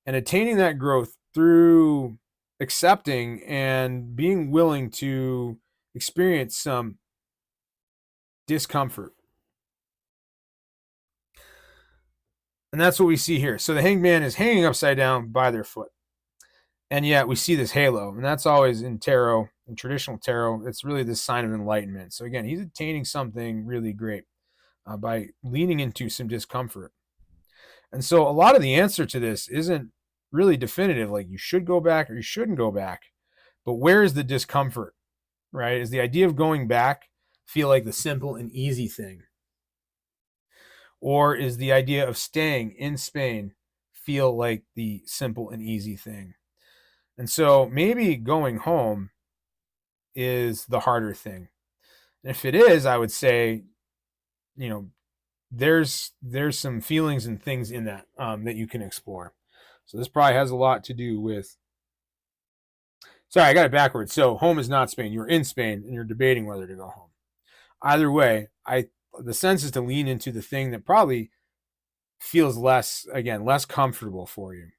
[SPEAKER 1] and attaining that growth through accepting and being willing to experience some discomfort. And that's what we see here. So the Hanged Man is hanging upside down by their foot. And yet we see this halo. And that's always in tarot, in traditional tarot, it's really this sign of enlightenment. So again, he's attaining something really great by leaning into some discomfort. And so a lot of the answer to this isn't really definitive, like you should go back or you shouldn't go back. But where is the discomfort, right? Is the idea of going back feel like the simple and easy thing? Or is the idea of staying in Spain feel like the simple and easy thing? And so maybe going home is the harder thing. And if it is, I would say, there's some feelings and things in that that you can explore. So this probably has a lot to do with. Sorry, I got it backwards. So home is not Spain. You're in Spain and you're debating whether to go home. Either way, the sense is to lean into the thing that probably feels less comfortable for you.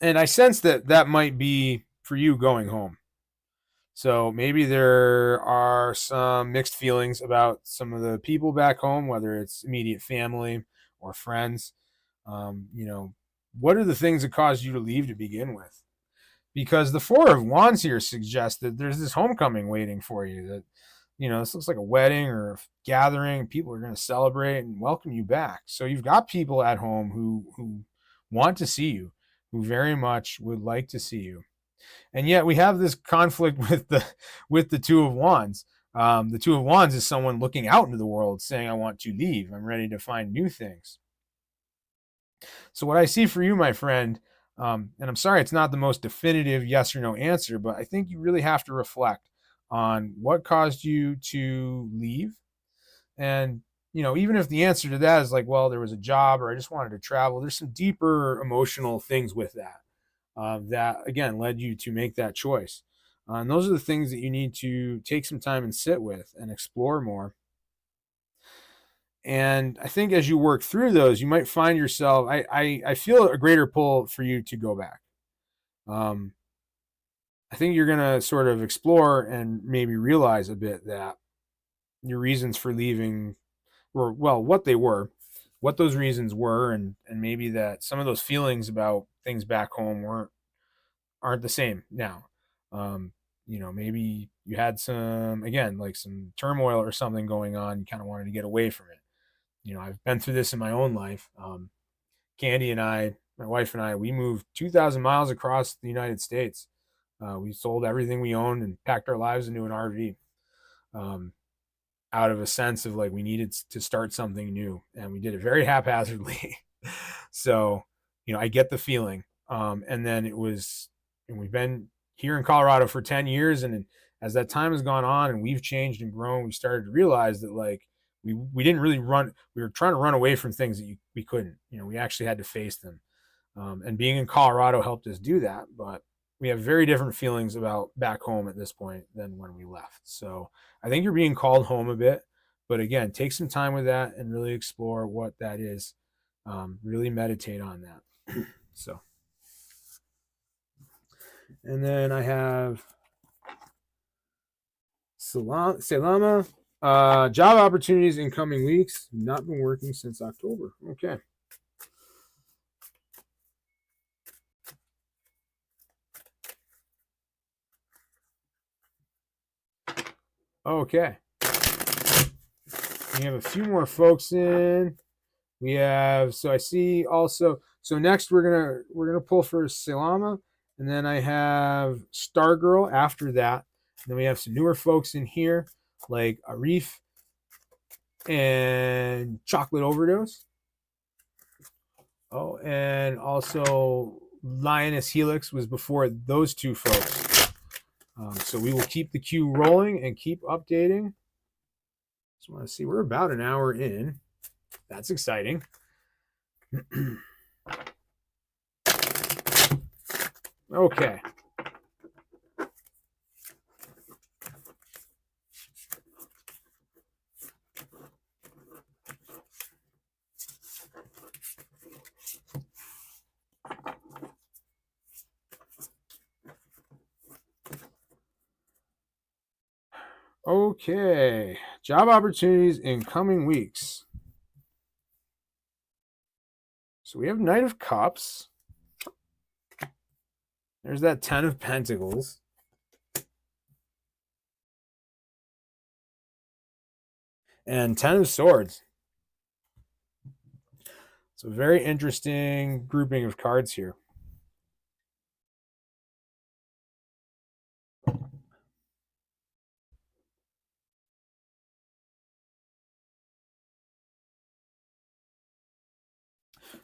[SPEAKER 1] And I sense that might be for you going home. So maybe there are some mixed feelings about some of the people back home, whether it's immediate family or friends. What are the things that caused you to leave to begin with? Because the 4 of Wands here suggests that there's this homecoming waiting for you, that, this looks like a wedding or a gathering. People are going to celebrate and welcome you back. So you've got people at home who want to see you, who very much would like to see you. And yet we have this conflict with the 2 of Wands. The 2 of Wands is someone looking out into the world saying, I want to leave. I'm ready to find new things. So what I see for you, my friend, and I'm sorry it's not the most definitive yes or no answer, but I think you really have to reflect on what caused you to leave. And, even if the answer to that is like, well, there was a job or I just wanted to travel, there's some deeper emotional things with that. That, again, led you to make that choice. And those are the things that you need to take some time and sit with and explore more. And I think as you work through those, you might find yourself, I feel a greater pull for you to go back. I think you're going to sort of explore and maybe realize a bit that your reasons for leaving were, well, what they were, what those reasons were, and maybe that some of those feelings about things back home aren't the same now. Um, maybe you had some, again, like some turmoil or something going on. You kind of wanted to get away from it. I've been through this in my own life. Candy and I, my wife and I, we moved 2,000 miles across the United States. We sold everything we owned and packed our lives into an RV, um, out of a sense of like we needed to start something new, and we did it very haphazardly. So, I get the feeling. And then and we've been here in Colorado for 10 years, and as that time has gone on and we've changed and grown, we started to realize that like we didn't really run. We were trying to run away from things that we couldn't. We actually had to face them. And being in Colorado helped us do that. But we have very different feelings about back home at this point than when we left. So I think you're being called home a bit. But again, take some time with that and really explore what that is. Really meditate on that. So, and then I have Selama. Job opportunities in coming weeks. Not been working since October. Okay. Okay. We have a few more folks in. We have, so I see also, so next we're gonna pull for Selama, and then I have Stargirl after that. And then we have some newer folks in here like Arif and Chocolate Overdose. Oh, and also Lioness Helix was before those two folks. So we will keep the queue rolling and keep updating. Just want to see, we're about an hour in. That's exciting. Okay. Okay. Job opportunities in coming weeks. So we have Knight of Cups. There's that 10 of Pentacles. And 10 of Swords. It's a very interesting grouping of cards here.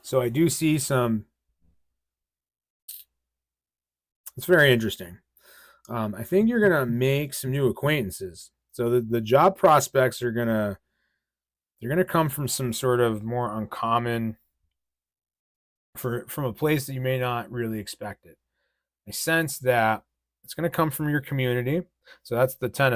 [SPEAKER 1] So I do see some. It's very interesting. I think you're gonna make some new acquaintances. So the job prospects are they're gonna come from some sort of more uncommon, from a place that you may not really expect it. I sense that it's gonna come from your community. So that's the ten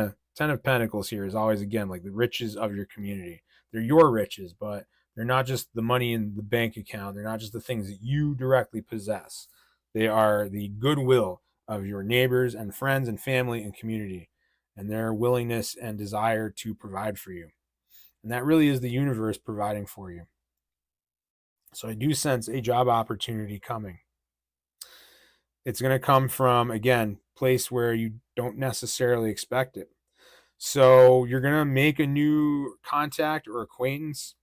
[SPEAKER 1] of Pentacles here is always, again, like the riches of your community. They're your riches, but they're not just the money in the bank account. They're not just the things that you directly possess. They are the goodwill of your neighbors and friends and family and community, and their willingness and desire to provide for you. And that really is the universe providing for you. So I do sense a job opportunity coming. It's going to come from, again, place where you don't necessarily expect it. So you're going to make a new contact or acquaintance.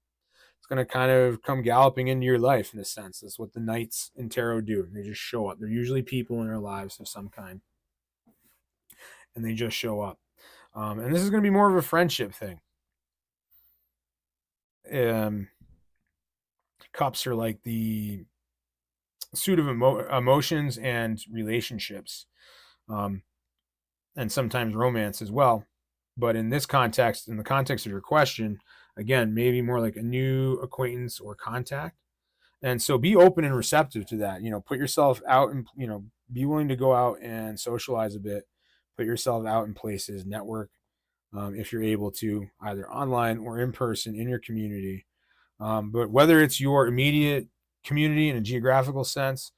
[SPEAKER 1] It's going to kind of come galloping into your life in a sense. That's what the knights in tarot do. They just show up. They're usually people in our lives of some kind, and they just show up. And this is going to be more of a friendship thing. Cups are like the suit of emotions and relationships, and sometimes romance as well. But in this context, in the context of your question, again, maybe more like a new acquaintance or contact. And so be open and receptive to that. Put yourself out and, be willing to go out and socialize a bit. Put yourself out in places, network, if you're able to, either online or in person in your community. But whether it's your immediate community in a geographical sense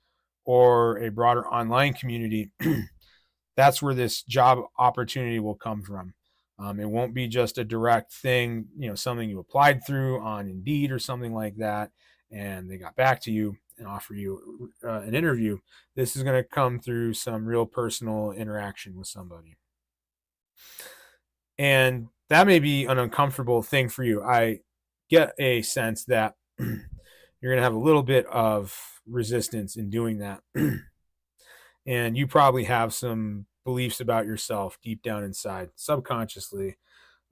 [SPEAKER 1] or a broader online community, that's where this job opportunity will come from. It won't be just a direct thing, something you applied through on Indeed or something like that, and they got back to you and offer you an interview. This is going to come through some real personal interaction with somebody. And that may be an uncomfortable thing for you. I get a sense that you're going to have a little bit of resistance in doing that. And you probably have some beliefs about yourself deep down inside, subconsciously,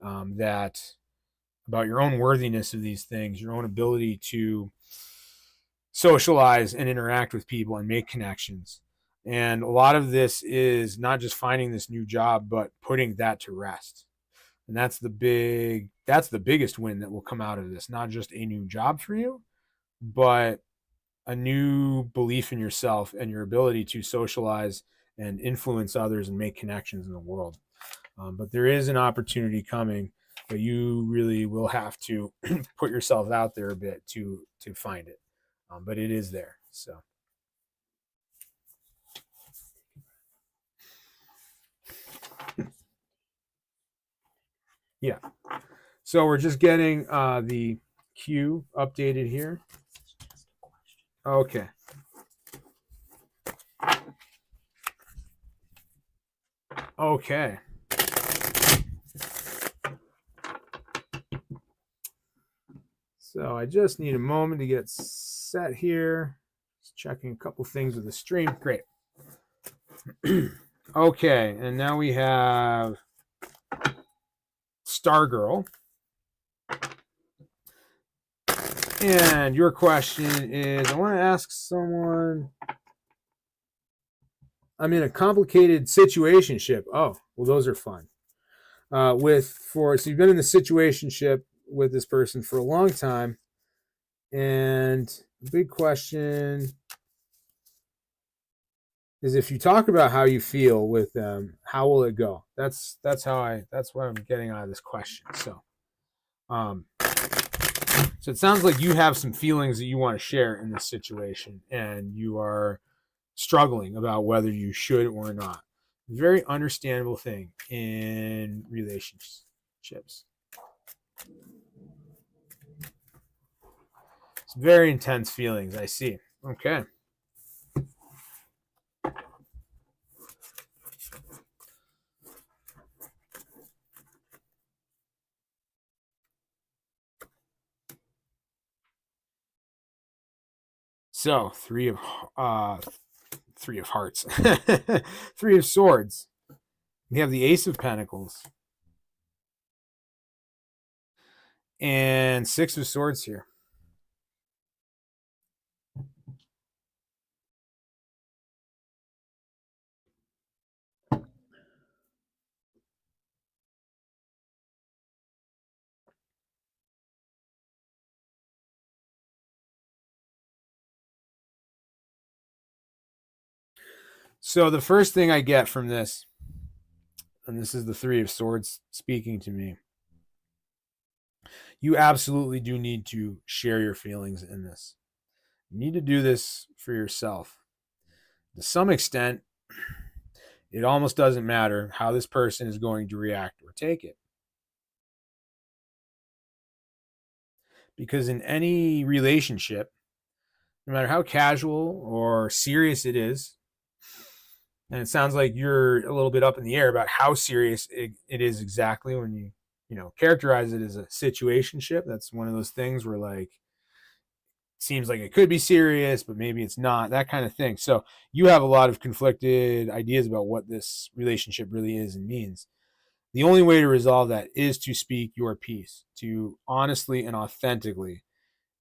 [SPEAKER 1] that about your own worthiness of these things, your own ability to socialize and interact with people and make connections. And a lot of this is not just finding this new job, but putting that to rest. And that's the biggest win that will come out of this. Not just a new job for you, but a new belief in yourself and your ability to socialize and influence others and make connections in the world. But there is an opportunity coming, but you really will have to put yourself out there a bit to find it. But it is there. So. Yeah. So we're just getting the queue updated here. Okay. Okay. So I just need a moment to get set here. Just checking a couple things with the stream. Great. Okay, and now we have Stargirl. And your question is, I want to ask someone, I'm in a complicated situationship. Oh, well, those are fun. So you've been in the situationship with this person for a long time, and the big question is, if you talk about how you feel with them, how will it go? That's what I'm getting out of this question. So it sounds like you have some feelings that you want to share in this situation, and you are struggling about whether you should or not. Very understandable thing in relationships. It's very intense feelings, I see. Okay. So, three of hearts. Three of swords. We have the Ace of Pentacles. And Six of Swords here. So the first thing I get from this, and this is the Three of Swords speaking to me, you absolutely do need to share your feelings in this. You need to do this for yourself. To some extent, it almost doesn't matter how this person is going to react or take it. Because in any relationship, no matter how casual or serious it is, and it sounds like you're a little bit up in the air about how serious it is exactly when you characterize it as a situationship. That's one of those things where, like, seems like it could be serious, but maybe it's not, that kind of thing. So you have a lot of conflicted ideas about what this relationship really is and means. The only way to resolve that is to speak your piece, to honestly and authentically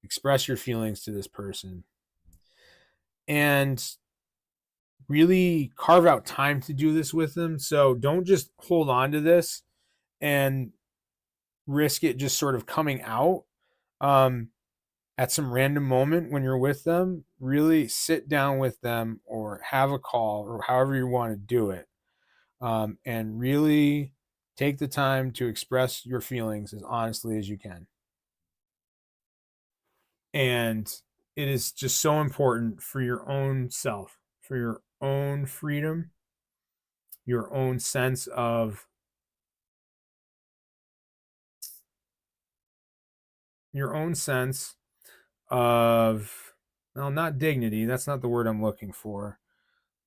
[SPEAKER 1] express your feelings to this person, and really carve out time to do this with them. So don't just hold on to this and risk it just sort of coming out at some random moment when you're with them. Really sit down with them or have a call or however you want to do it, and really take the time to express your feelings as honestly as you can. And it is just so important for your own self, for your own freedom, your own sense of your own sense of, well, not dignity, that's not the word I'm looking for,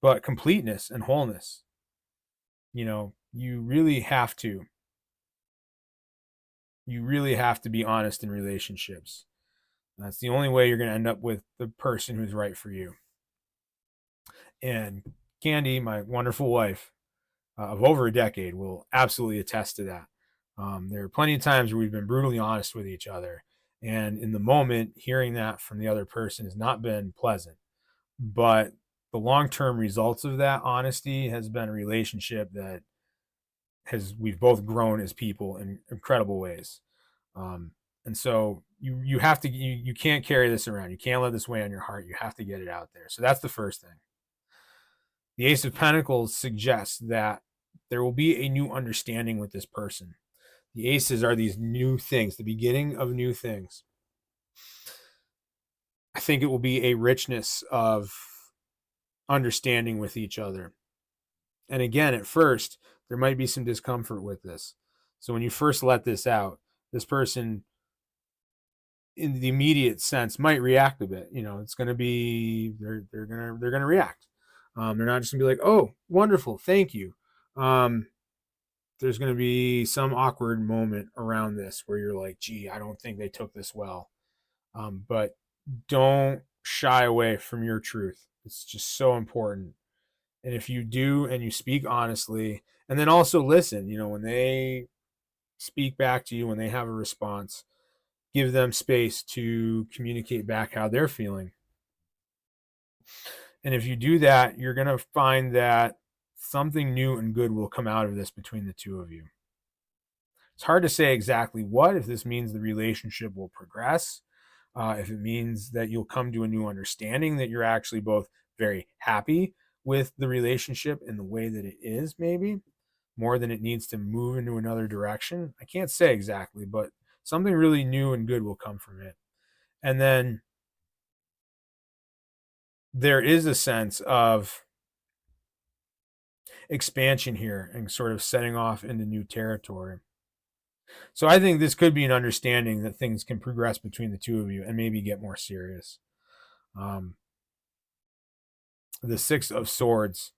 [SPEAKER 1] but completeness and wholeness. You really have to. You really have to be honest in relationships. That's the only way you're going to end up with the person who's right for you. And Candy, my wonderful wife of over a decade, will absolutely attest to that. There are plenty of times where we've been brutally honest with each other. And in the moment, hearing that from the other person has not been pleasant. But the long-term results of that honesty has been a relationship that we've both grown as people in incredible ways. Um, and so you have to you can't carry this around. You can't let this weigh on your heart. You have to get it out there. So that's the first thing. The Ace of Pentacles suggests that there will be a new understanding with this person. The aces are these new things, the beginning of new things. I think it will be a richness of understanding with each other. And again, at first, there might be some discomfort with this. So when you first let this out, this person in the immediate sense might react a bit. It's going to be they're going to react. They're not just going to be like, "Oh, wonderful, thank you." There's going to be some awkward moment around this where you're like, "Gee, I don't think they took this well." But don't shy away from your truth. It's just so important. And if you do and you speak honestly, and then also listen, when they speak back to you, when they have a response, give them space to communicate back how they're feeling. And if you do that, you're going to find that something new and good will come out of this between the two of you. It's hard to say exactly what, if this means the relationship will progress, if it means that you'll come to a new understanding, that you're actually both very happy with the relationship in the way that it is, maybe more than it needs to move into another direction. I can't say exactly, but something really new and good will come from it. And then there is a sense of expansion here and sort of setting off into new territory. So I think this could be an understanding that things can progress between the two of you and maybe get more serious. The Six of Swords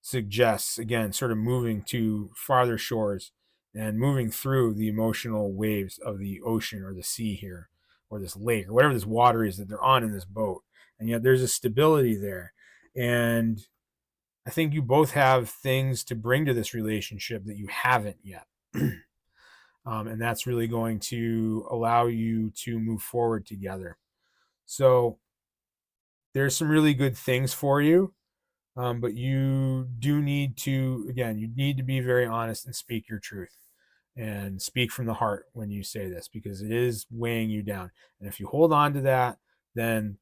[SPEAKER 1] suggests, again, sort of moving to farther shores and moving through the emotional waves of the ocean or the sea here, or this lake, or whatever this water is that they're on in this boat. And yet there's a stability there. And I think you both have things to bring to this relationship that you haven't yet. And that's really going to allow you to move forward together. So there's some really good things for you. But you do need to, again, you need to be very honest and speak your truth and speak from the heart when you say this, because it is weighing you down. And if you hold on to that, then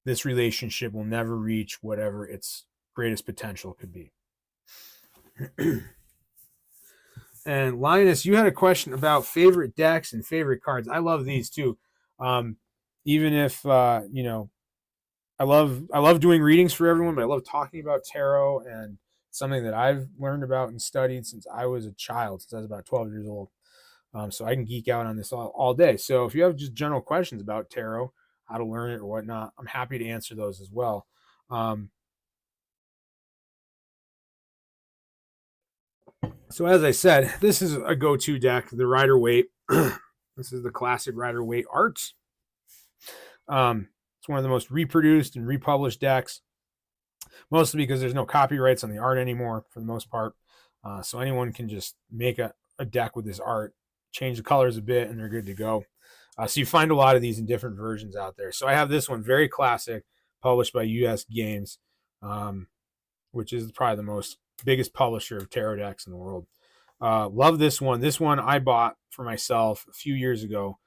[SPEAKER 1] this relationship will never reach whatever its greatest potential could be. And Linus, you had a question about favorite decks and favorite cards. I love these too. Even if I love doing readings for everyone, but I love talking about tarot, and something that I've learned about and studied since I was a child, since I was about 12 years old. So I can geek out on this all day. So if you have just general questions about tarot, how to learn it or whatnot, I'm happy to answer those as well. So as I said, this is a go-to deck, the Rider-Waite. This is the classic Rider-Waite art. It's one of the most reproduced and republished decks, mostly because there's no copyrights on the art anymore for the most part. So anyone can just make a deck with this art, change the colors a bit, and they're good to go. So you find a lot of these in different versions out there. So I have this one, very classic, published by US Games, which is probably the biggest publisher of tarot decks in the world. Love this one. This one I bought for myself a few years ago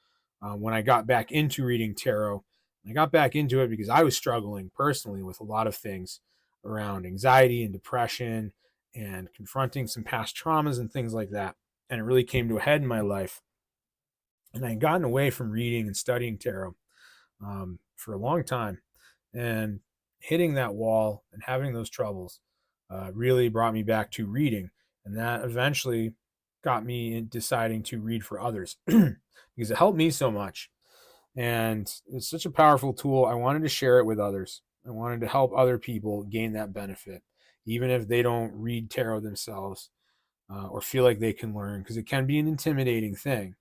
[SPEAKER 1] when I got back into reading tarot. I got back into it because I was struggling personally with a lot of things around anxiety and depression and confronting some past traumas and things like that. And it really came to a head in my life. And I had gotten away from reading and studying tarot for a long time. And hitting that wall and having those troubles really brought me back to reading. And that eventually got me in deciding to read for others because it helped me so much. And it's such a powerful tool. I wanted to share it with others. I wanted to help other people gain that benefit, even if they don't read tarot themselves or feel like they can learn, because it can be an intimidating thing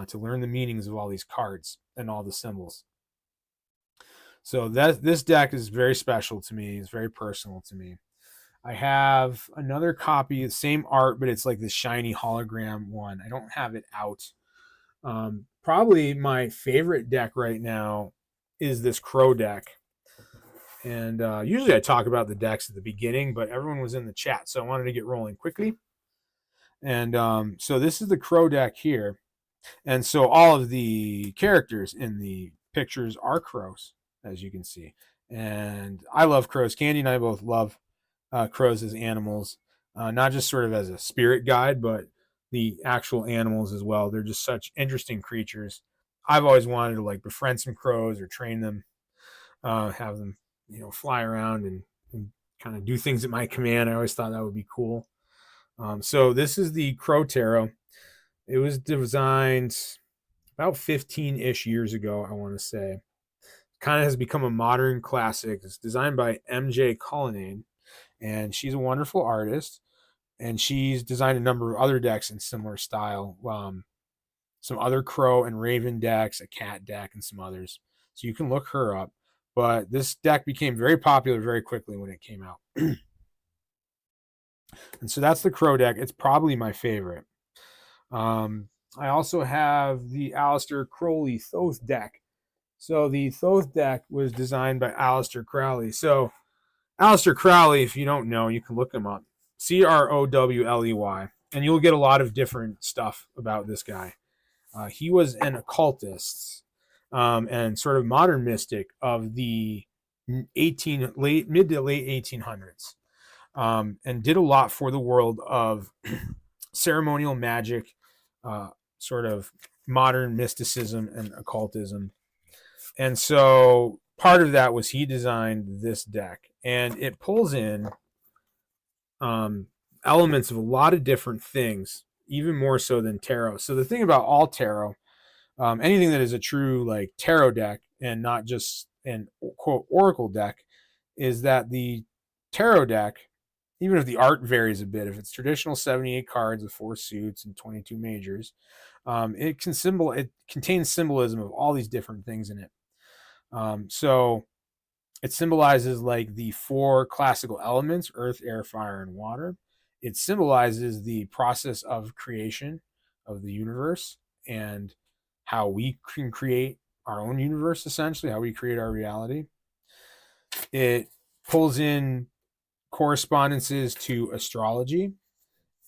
[SPEAKER 1] to learn the meanings of all these cards and all the symbols. So this deck is very special to me. It's very personal to me. I have another copy, the same art, but it's like the shiny hologram one. I don't have it out. Probably my favorite deck right now is this Crow deck. And usually I talk about the decks at the beginning, but everyone was in the chat, so I wanted to get rolling quickly. And so this is the Crow deck here. And so all of the characters in the pictures are crows, as you can see. And I love crows. Candy and I both love crows as animals, not just sort of as a spirit guide, but the actual animals as well. They're just such interesting creatures. I've always wanted to like befriend some crows or train them, have them, fly around and kind of do things at my command. I always thought that would be cool. So this is the Crow Tarot. It was designed about 15-ish years ago, I want to say. Kind of has become a modern classic. It's designed by MJ Cullinane, and she's a wonderful artist. And she's designed a number of other decks in similar style. Some other crow and raven decks, a cat deck, and some others. So you can look her up. But this deck became very popular very quickly when it came out. And so that's the Crow deck. It's probably my favorite. I also have the Aleister Crowley Thoth deck. So the Thoth deck was designed by Aleister Crowley. So Aleister Crowley, if you don't know, you can look him up. Crowley. And you'll get a lot of different stuff about this guy. He was an occultist and sort of modern mystic of the mid to late 1800s, and did a lot for the world of ceremonial magic, sort of modern mysticism and occultism. And so part of that was he designed this deck, and it pulls in elements of a lot of different things, even more so than tarot. So the thing about all tarot, anything that is a true like tarot deck and not just an quote oracle deck, is that the tarot deck, even if the art varies a bit, if it's traditional 78 cards with 4 suits and 22 majors, it contains symbolism of all these different things in it. So it symbolizes like the 4 classical elements: earth, air, fire, and water. It symbolizes the process of creation of the universe and how we can create our own universe, essentially, how we create our reality. It pulls in correspondences to astrology,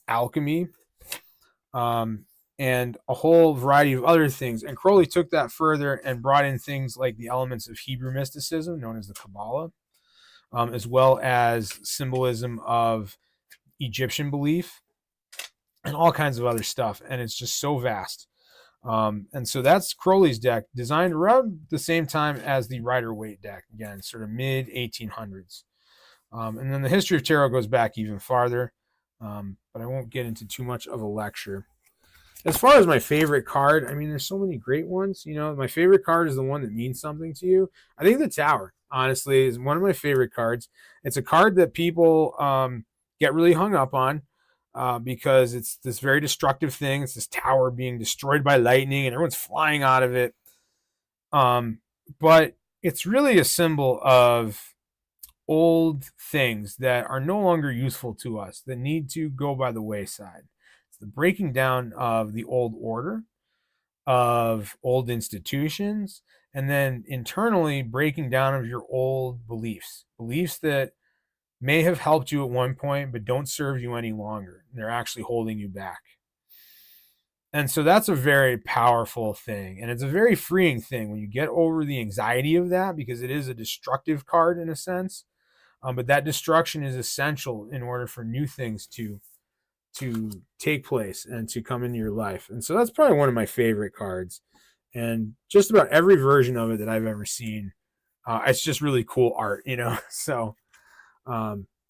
[SPEAKER 1] alchemy, and a whole variety of other things. And Crowley took that further and brought in things like the elements of Hebrew mysticism, known as the Kabbalah, as well as symbolism of Egyptian belief and all kinds of other stuff. And it's just so vast. And so that's Crowley's deck, designed around the same time as the Rider-Waite deck, again, sort of mid 1800s. And then the history of tarot goes back even farther, but I won't get into too much of a lecture. As far as my favorite card, I mean, there's so many great ones. My favorite card is the one that means something to you. I think the Tower, honestly, is one of my favorite cards. It's a card that people get really hung up on because it's this very destructive thing. It's this tower being destroyed by lightning and everyone's flying out of it. But it's really a symbol of old things that are no longer useful to us, that need to go by the wayside. It's the breaking down of the old order, of old institutions, and then internally breaking down of your old beliefs that may have helped you at one point but don't serve you any longer. They're actually holding you back. And so that's a very powerful thing, and it's a very freeing thing when you get over the anxiety of that, because it is a destructive card in a sense. But that destruction is essential in order for new things to take place and to come into your life. And so that's probably one of my favorite cards. And just about every version of it that I've ever seen, it's just really cool art, So,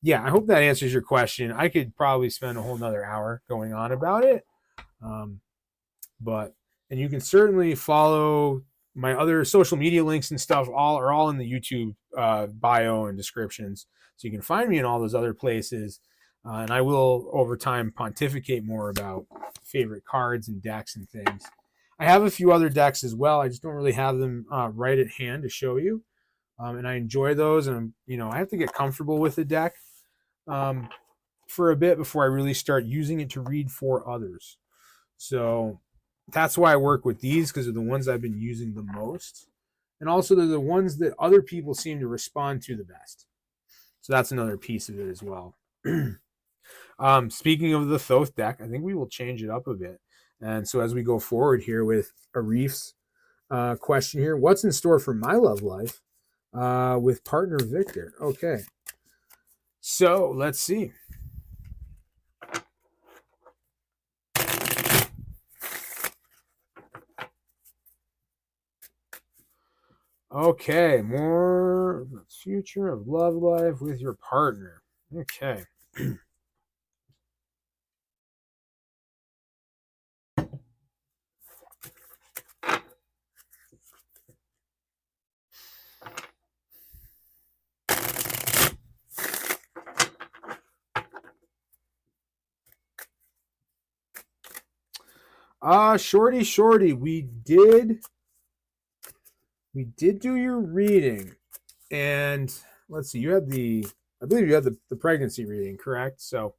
[SPEAKER 1] yeah, I hope that answers your question. I could probably spend a whole nother hour going on about it. And you can certainly follow my other social media links and stuff are all in the YouTube bio and descriptions. So you can find me in all those other places. And I will, over time, pontificate more about favorite cards and decks and things. I have a few other decks as well. I just don't really have them right at hand to show you. And I enjoy those. And, I have to get comfortable with the deck for a bit before I really start using it to read for others. So that's why I work with these, because they're the ones I've been using the most. And also they're the ones that other people seem to respond to the best. So that's another piece of it as well. Speaking of the Thoth deck, I think we will change it up a bit. And so as we go forward here with Arif's question here, what's in store for my love life with partner Victor? Okay. So let's see. Okay, more the future of love life with your partner. Okay. Shorty, we did do your reading. And let's see, I believe you had the pregnancy reading, correct? So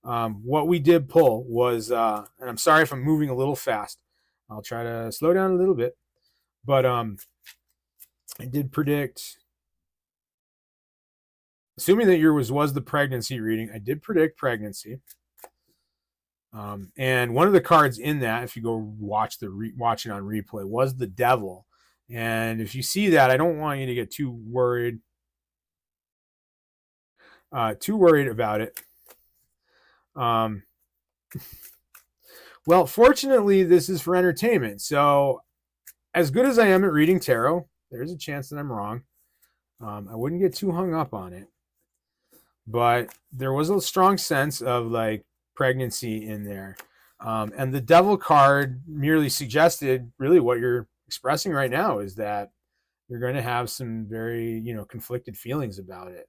[SPEAKER 1] what we did pull was, and I'm sorry if I'm moving a little fast. I'll try to slow down a little bit. But I did predict, assuming that yours was the pregnancy reading, I did predict pregnancy. And one of the cards in that, if you go watch it on replay, was the Devil. And if you see that, I don't want you to get too worried about it. Well, fortunately, this is for entertainment. So, as good as I am at reading tarot, there's a chance that I'm wrong. I wouldn't get too hung up on it. But there was a strong sense of like pregnancy in there. And the Devil card merely suggested really what you're expressing right now is that you're going to have some very, conflicted feelings about it.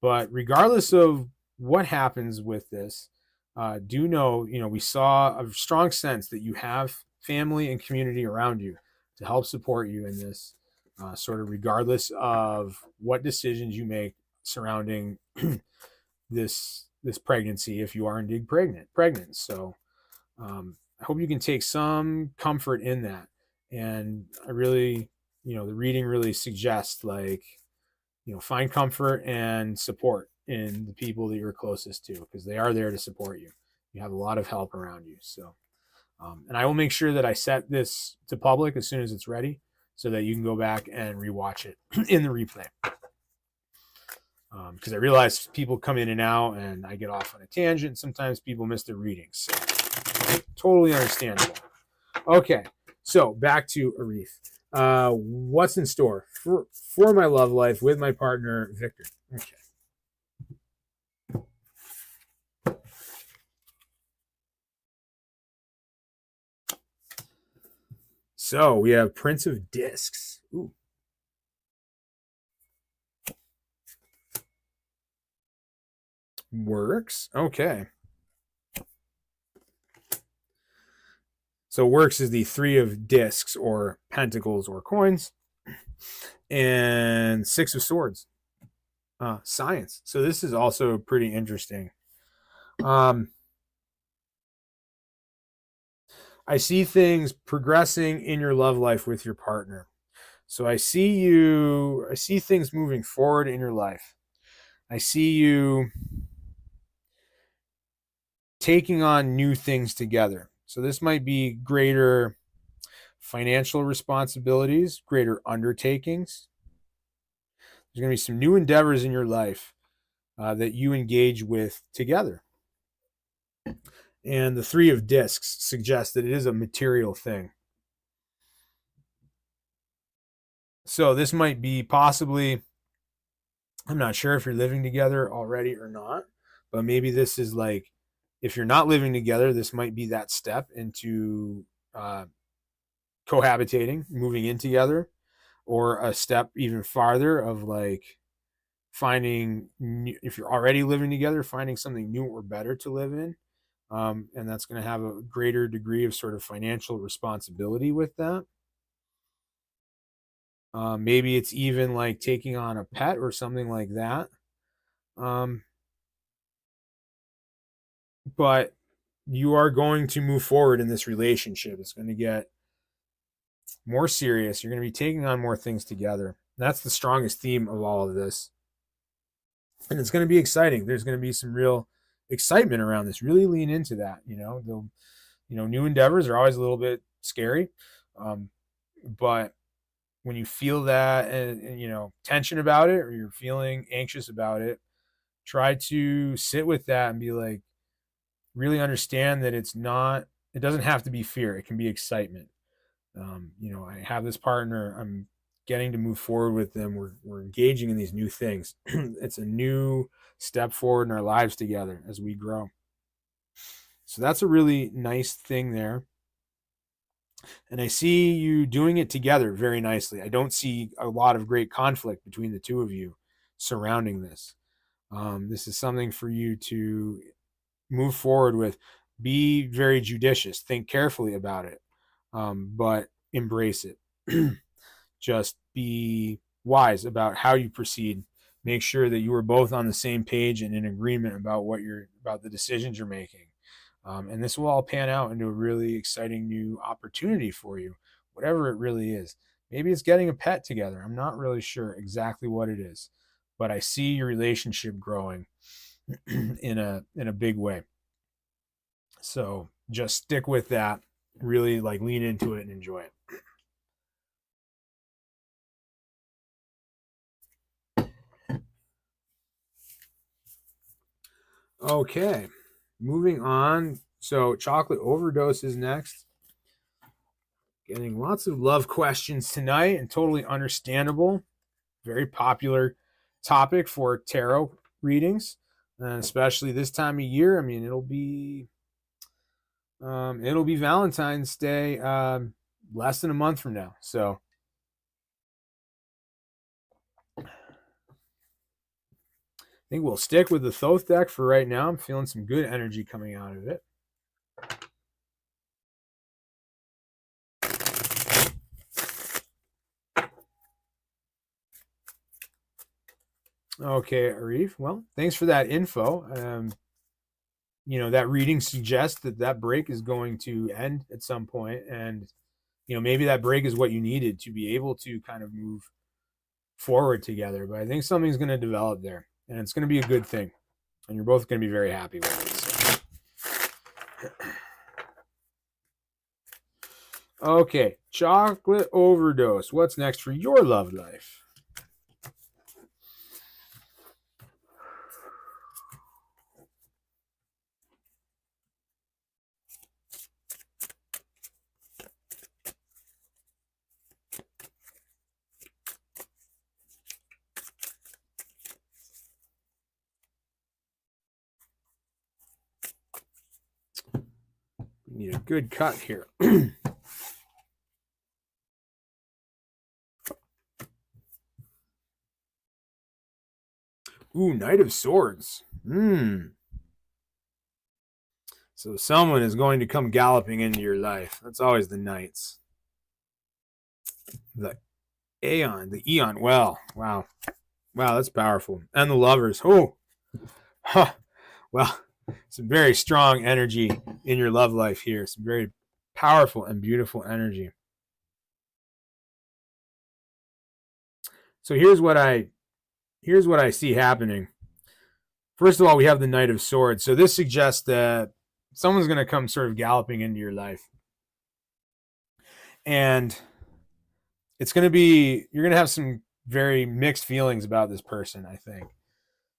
[SPEAKER 1] But regardless of what happens with this, do know, we saw a strong sense that you have family and community around you to help support you in this, sort of regardless of what decisions you make surrounding this pregnancy, if you are indeed pregnant. So I hope you can take some comfort in that. And I really, the reading really suggests like, find comfort and support in the people that you're closest to, because they are there to support you. You have a lot of help around you. So, and I will make sure that I set this to public as soon as it's ready so that you can go back and rewatch it in the replay. Because I realize people come in and out and I get off on a tangent. Sometimes people miss their readings. So, totally understandable. Okay, so back to Arif. What's in store for my love life with my partner, Victor? Okay. So we have Prince of Discs. Ooh. Works. Okay. So works is the 3 of discs or pentacles or coins, and 6 of swords. Science. So this is also pretty interesting. I see things progressing in your love life with your partner. So I see things moving forward in your life. I see you taking on new things together. So this might be greater financial responsibilities, greater undertakings. There's going to be some new endeavors in your life that you engage with together. And the 3 of discs suggests that it is a material thing. So this might be possibly, I'm not sure if you're living together already or not, but maybe this is like, if you're not living together, this might be that step into cohabitating, moving in together, or a step even farther of like finding new, if you're already living together, finding something new or better to live in. And that's going to have a greater degree of sort of financial responsibility with that. Maybe it's even like taking on a pet or something like that. Um, but you are going to move forward in this relationship. It's going to get more serious. You're going to be taking on more things together. That's the strongest theme of all of this. And it's going to be exciting. There's going to be some real excitement around this. Really lean into that. New endeavors are always a little bit scary. But when you feel that and tension about it, or you're feeling anxious about it, try to sit with that and be like, really understand that it doesn't have to be fear. It can be excitement. I have this partner. I'm getting to move forward with them. We're engaging in these new things. It's a new step forward in our lives together as we grow. So that's a really nice thing there. And I see you doing it together very nicely. I don't see a lot of great conflict between the two of you surrounding this. This is something for you to move forward with. Be very judicious. Think carefully about it, but embrace it. Just be wise about how you proceed. Make sure that you are both on the same page and in agreement about about the decisions you're making. And this will all pan out into a really exciting new opportunity for you, whatever it really is. Maybe it's getting a pet together. I'm not really sure exactly what it is, but I see your relationship growing in a big way. So just stick with that. Really like lean into it and enjoy it. Okay, moving on. So chocolate overdose is next. Getting lots of love questions tonight, and totally understandable. Very popular topic for tarot readings, and especially this time of year. I mean, it'll be Valentine's Day less than a month from now. So I think we'll stick with the Thoth deck for right now. I'm feeling some good energy coming out of it. Okay, Arif. Well, thanks for that info. That reading suggests that break is going to end at some point, and maybe that break is what you needed to be able to kind of move forward together. But I think something's going to develop there, and it's going to be a good thing, and you're both going to be very happy with it. So. Okay, chocolate overdose. What's next for your love life? We need a good cut here. Ooh, Knight of Swords. So someone is going to come galloping into your life. That's always the knights. The Eon. Well, wow, that's powerful. And the lovers. Oh, huh. Well, some very strong energy in your love life here. Some very powerful and beautiful energy. So here's what I see happening. First of all, we have the Knight of Swords. So this suggests that someone's going to come sort of galloping into your life. And you're going to have some very mixed feelings about this person, I think.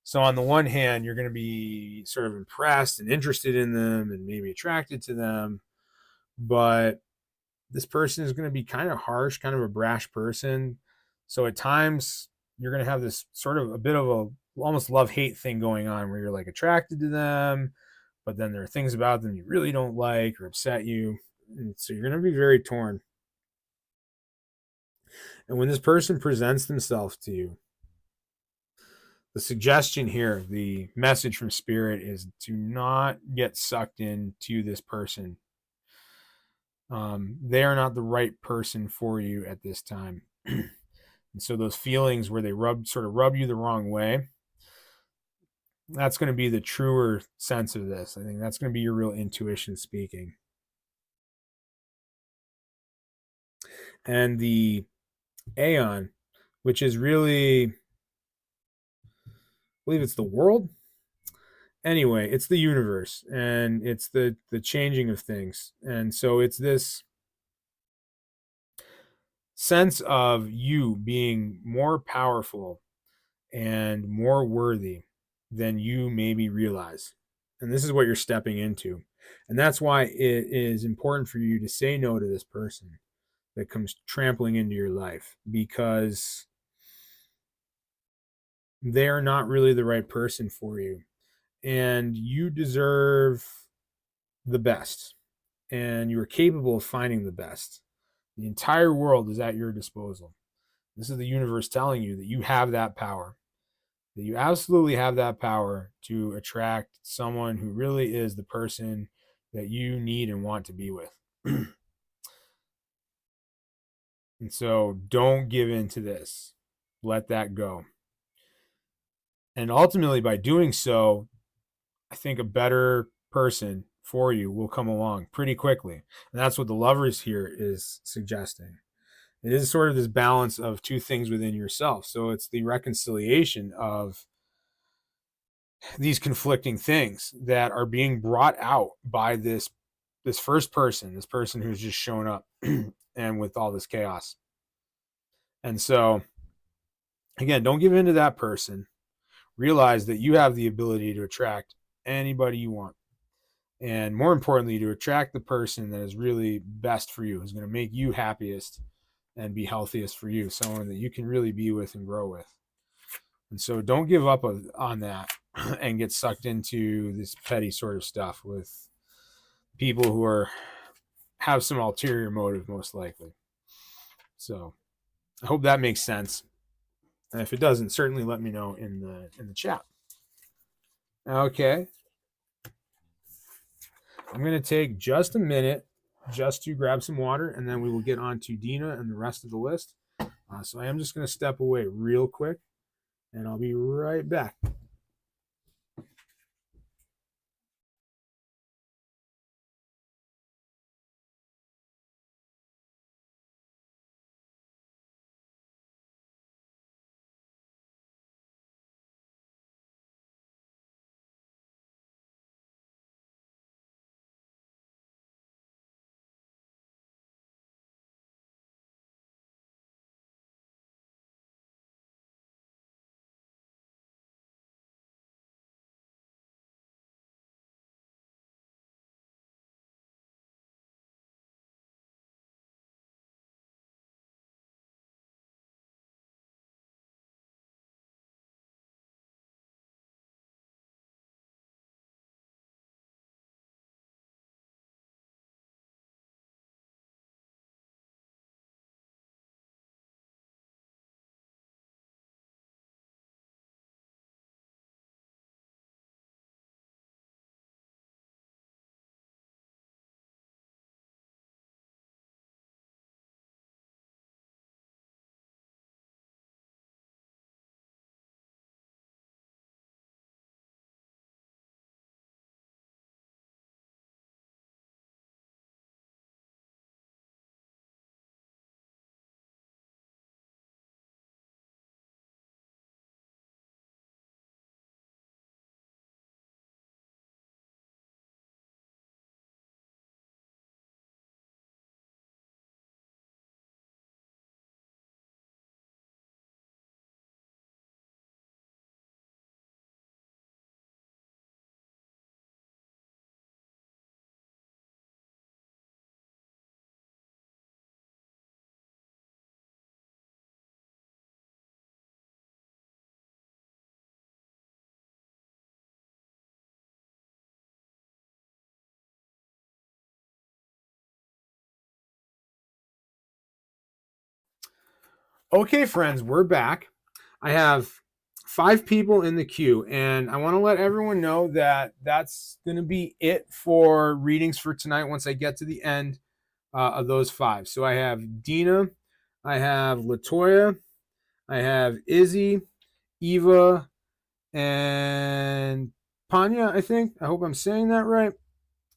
[SPEAKER 1] So on the one hand, you're going to be sort of impressed and interested in them and maybe attracted to them. But this person is going to be kind of harsh, kind of a brash person. So at times you're going to have this sort of a bit of a almost love-hate thing going on where you're like attracted to them, but then there are things about them you really don't like or upset you. And so you're going to be very torn. And when this person presents themselves to you, the suggestion here, the message from spirit is to not get sucked into this person. They are not the right person for you at this time. And so those feelings where they sort of rub you the wrong way, that's going to be the truer sense of this. I think that's going to be your real intuition speaking. And the aeon, which is really, I believe it's the world. Anyway, it's the universe, and it's the changing of things. And so it's this sense of you being more powerful and more worthy than you maybe realize. And this is what you're stepping into. And that's why it is important for you to say no to this person that comes trampling into your life, because they're not really the right person for you. And you deserve the best, and you are capable of finding the best. The entire world is at your disposal. This is the universe telling you that you have that power, that you absolutely have that power to attract someone who really is the person that you need and want to be with. And so don't give in to this. Let that go. And ultimately, by doing so, I think a better person for you will come along pretty quickly. And that's what the Lovers here is suggesting. It is sort of this balance of two things within yourself. So it's the reconciliation of these conflicting things that are being brought out by this first person, this person who's just shown up and with all this chaos. And so again, don't give in to that person. Realize that you have the ability to attract anybody you want. And more importantly, to attract the person that is really best for you, is going to make you happiest and be healthiest for you, someone that you can really be with and grow with. And so don't give up on that and get sucked into this petty sort of stuff with people who have some ulterior motive, most likely. So I hope that makes sense. And if it doesn't, certainly let me know in the chat. Okay. I'm going to take just a minute just to grab some water, and then we will get on to Dina and the rest of the list. So I am just going to step away real quick, and I'll be right back. Okay, friends, we're back. I have 5 people in the queue, and I want to let everyone know that that's going to be it for readings for tonight once I get to the end of those 5. So I have Dina, I have Latoya, I have Izzy, Eva, and Panya, I think. I hope I'm saying that right.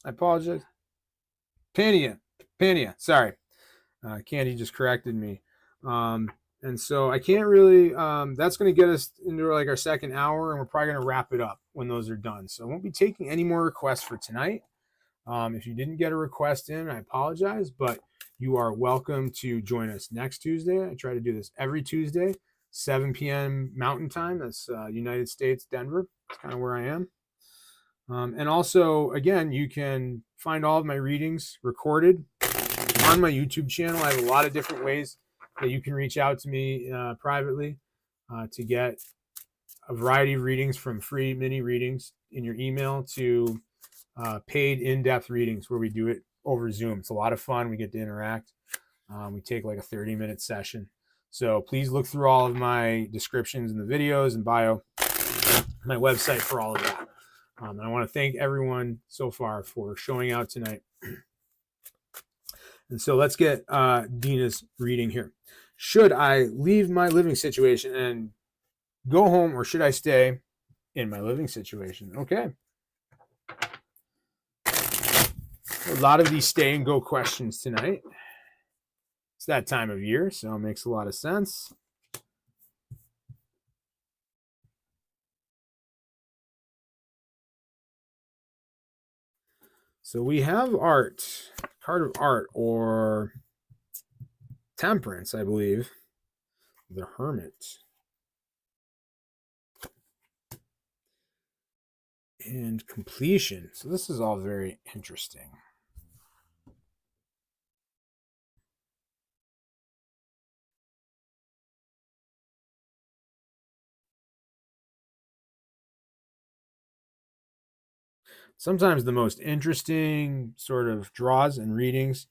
[SPEAKER 1] I apologize. Pania, sorry. Candy just corrected me. And so I can't really, that's going to get us into like our second hour, and we're probably going to wrap it up when those are done. So I won't be taking any more requests for tonight. If you didn't get a request in, I apologize, but you are welcome to join us next Tuesday. I try to do this every Tuesday, 7 p.m. Mountain Time. That's United States, Denver. That's kind of where I am. And also, again, you can find all of my readings recorded on my YouTube channel. I have a lot of different ways that you can reach out to me privately to get a variety of readings, from free mini readings in your email to paid in-depth readings where we do it over Zoom. It's a lot of fun. We get to interact. We take like a 30-minute session. So please look through all of my descriptions in the videos and bio, my website for all of that. And I want to thank everyone so far for showing out tonight. And so let's get Dina's reading here. Should I leave my living situation and go home, or should I stay in my living situation? Okay. A lot of these stay and go questions tonight. It's that time of year, so it makes a lot of sense. So we have art, card of art, or temperance, I believe. The Hermit. And completion. So this is all very interesting. Sometimes the most interesting sort of draws and readings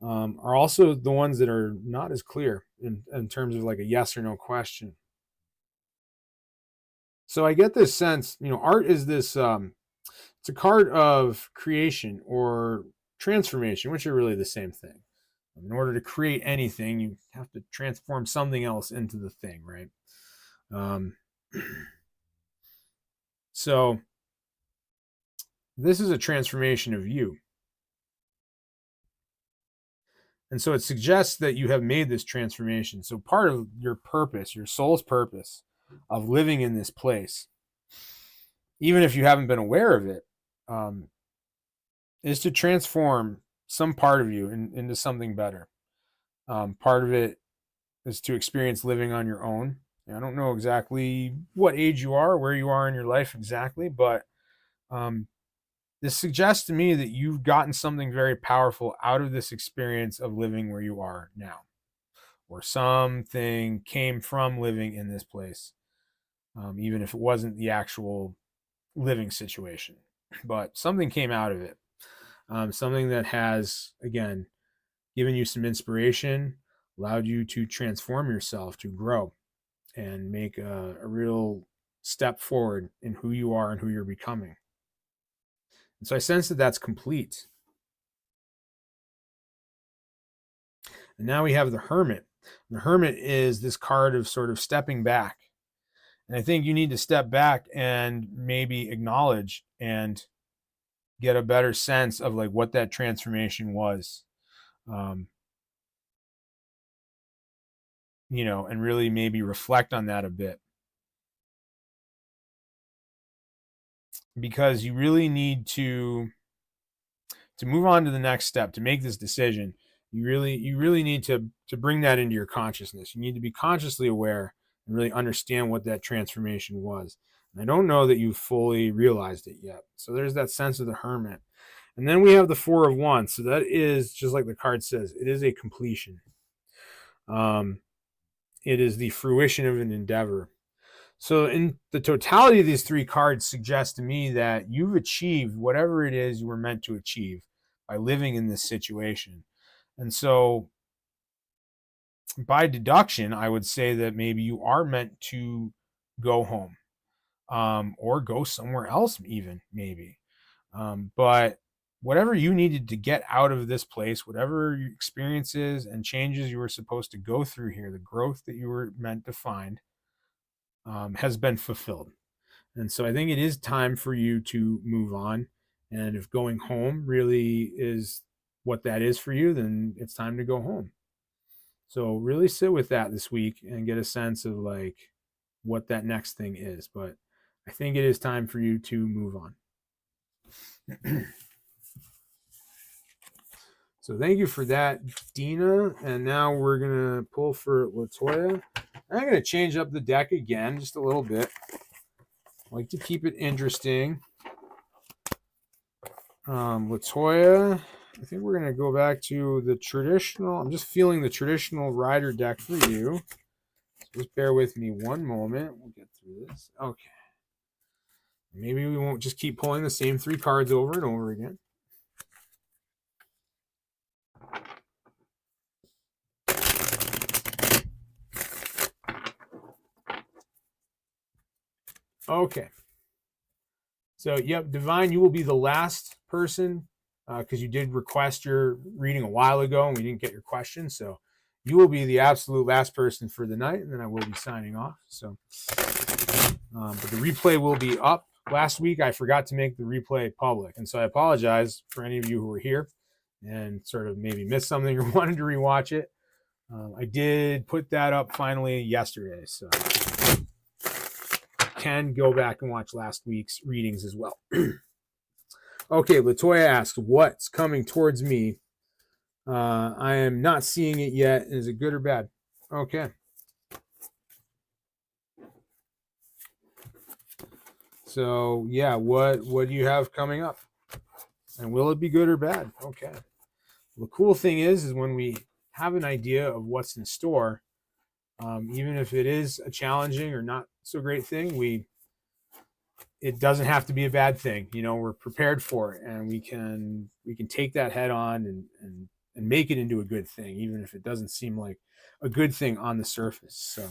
[SPEAKER 1] are also the ones that are not as clear in terms of like a yes or no question. So I get this sense, art is this, it's a card of creation or transformation, which are really the same thing. In order to create anything, you have to transform something else into the thing, right? So this is a transformation of you. And so it suggests that you have made this transformation. So part of your purpose, your soul's purpose of living in this place, even if you haven't been aware of it, is to transform some part of you into something better. Part of it is to experience living on your own. I don't know exactly what age you are, where you are in your life exactly, but this suggests to me that you've gotten something very powerful out of this experience of living where you are now, or something came from living in this place, even if it wasn't the actual living situation, but something came out of it. Something that has, again, given you some inspiration, allowed you to transform yourself, to grow, and make a real step forward in who you are and who you're becoming. And so I sense that that's complete. And now we have the Hermit. The Hermit is this card of sort of stepping back. And I think you need to step back and maybe acknowledge and get a better sense of like what that transformation was. And really maybe reflect on that a bit. Because you really need to move on to the next step, to make this decision. You really need to bring that into your consciousness. You need to be consciously aware and really understand what that transformation was. And I don't know that you've fully realized it yet. So there's that sense of the Hermit. And then we have the Four of Wands. So that is, just like the card says, it is a completion. It is the fruition of an endeavor. So in the totality of these 3 cards suggests to me that you've achieved whatever it is you were meant to achieve by living in this situation. And so by deduction, I would say that maybe you are meant to go home, or go somewhere else, even maybe. But whatever you needed to get out of this place, whatever your experiences and changes you were supposed to go through here, the growth that you were meant to find, has been fulfilled. And so I think it is time for you to move on. And if going home really is what that is for you, then it's time to go home. So really sit with that this week and get a sense of like what that next thing is. But I think it is time for you to move on. So thank you for that, Dina. And now we're going to pull for Latoya. I'm going to change up the deck again just a little bit. I like to keep it interesting. Latoya, I think we're going to go back to the traditional. I'm just feeling the traditional rider deck for you. So just bear with me one moment. We'll get through this. Okay. Maybe we won't just keep pulling the same 3 cards over and over again. Okay. So, yep, Divine, you will be the last person because you did request your reading a while ago and we didn't get your question. So, you will be the absolute last person for the night, and then I will be signing off. So, but the replay will be up. Last week, I forgot to make the replay public, and so I apologize for any of you who were here and sort of maybe missed something or wanted to rewatch it. I did put that up finally yesterday, so can go back and watch last week's readings as well. Okay, Latoya asks, what's coming towards me? I am not seeing it yet. Is it good or bad? Okay. So, yeah, what do you have coming up? And will it be good or bad? Okay. The cool thing is when we have an idea of what's in store, even if it is a challenging or not so great thing, it doesn't have to be a bad thing. You know, we're prepared for it, and we can take that head on and make it into a good thing, even if it doesn't seem like a good thing on the surface. So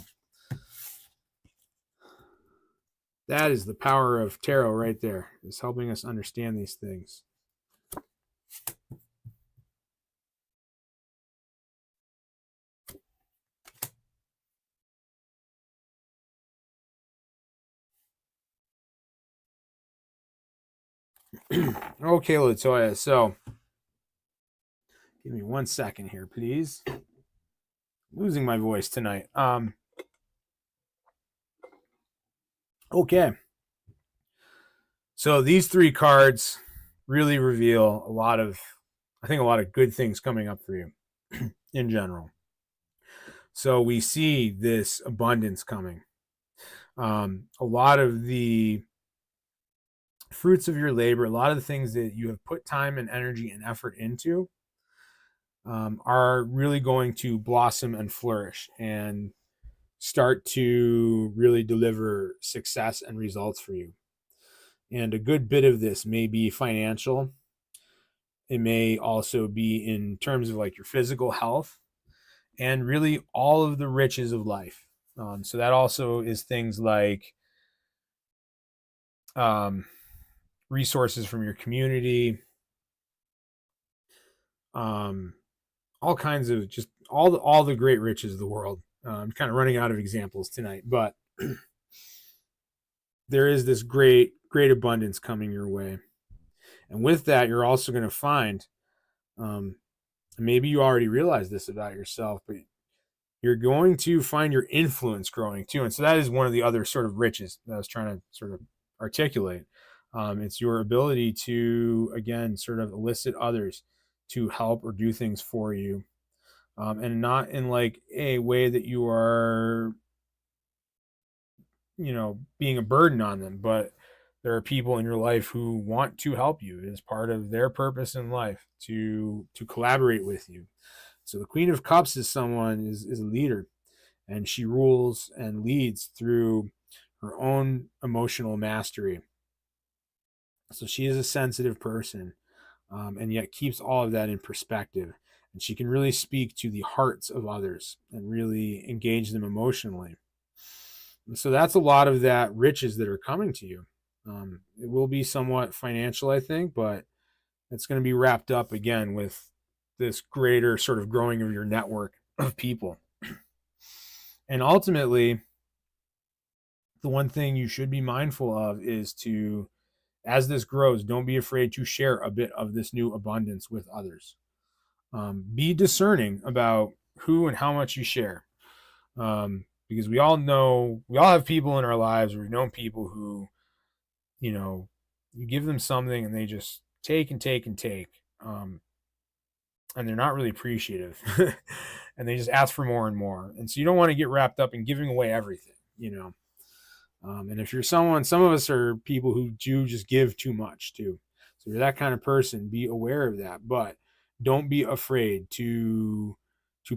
[SPEAKER 1] that is the power of tarot right there, is helping us understand these things. Okay, Latoya, so give me 1 second here, please. I'm losing my voice tonight. Okay. So these 3 cards really reveal a lot of good things coming up for you in general. So we see this abundance coming. A lot of the fruits of your labor, a lot of the things that you have put time and energy and effort into, are really going to blossom and flourish and start to really deliver success and results for you. And a good bit of this may be financial. It may also be in terms of like your physical health and really all of the riches of life. So that also is things like resources from your community, all kinds of just all the great riches of the world. I'm kind of running out of examples tonight, but there is this great abundance coming your way. And with that, you're also going to find, maybe you already realize this about yourself, but you're going to find your influence growing too. And so that is one of the other sort of riches that I was trying to sort of articulate. It's your ability to, again, sort of elicit others to help or do things for you. And not in like a way that you are, being a burden on them, but there are people in your life who want to help you. It is part of their purpose in life to collaborate with you. So the Queen of Cups is a leader, and she rules and leads through her own emotional mastery. So she is a sensitive person, and yet keeps all of that in perspective. and she can really speak to the hearts of others and really engage them emotionally. And so that's a lot of that riches that are coming to you. It will be somewhat financial, I think, but it's going to be wrapped up again with this greater sort of growing of your network of people. And ultimately, the one thing you should be mindful of is to, as this grows, don't be afraid to share a bit of this new abundance with others. Be discerning about who and how much you share. Because we all know, we all have people in our lives, we've known people who, you give them something and they just take and take and take. And they're not really appreciative. And they just ask for more and more. And so you don't want to get wrapped up in giving away everything. And if you're someone, some of us are people who do just give too much too. So if you're that kind of person, be aware of that. But don't be afraid to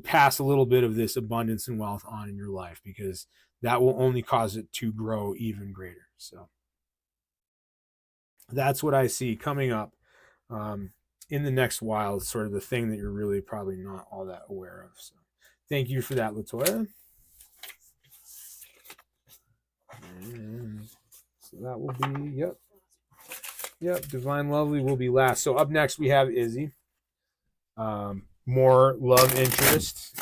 [SPEAKER 1] pass a little bit of this abundance and wealth on in your life, because that will only cause it to grow even greater. So that's what I see coming up in the next while. It's sort of the thing that you're really probably not all that aware of. So thank you for that, Latoya. And so that will be, yep, Divine Lovely will be last. So up next we have Izzy. More love interest.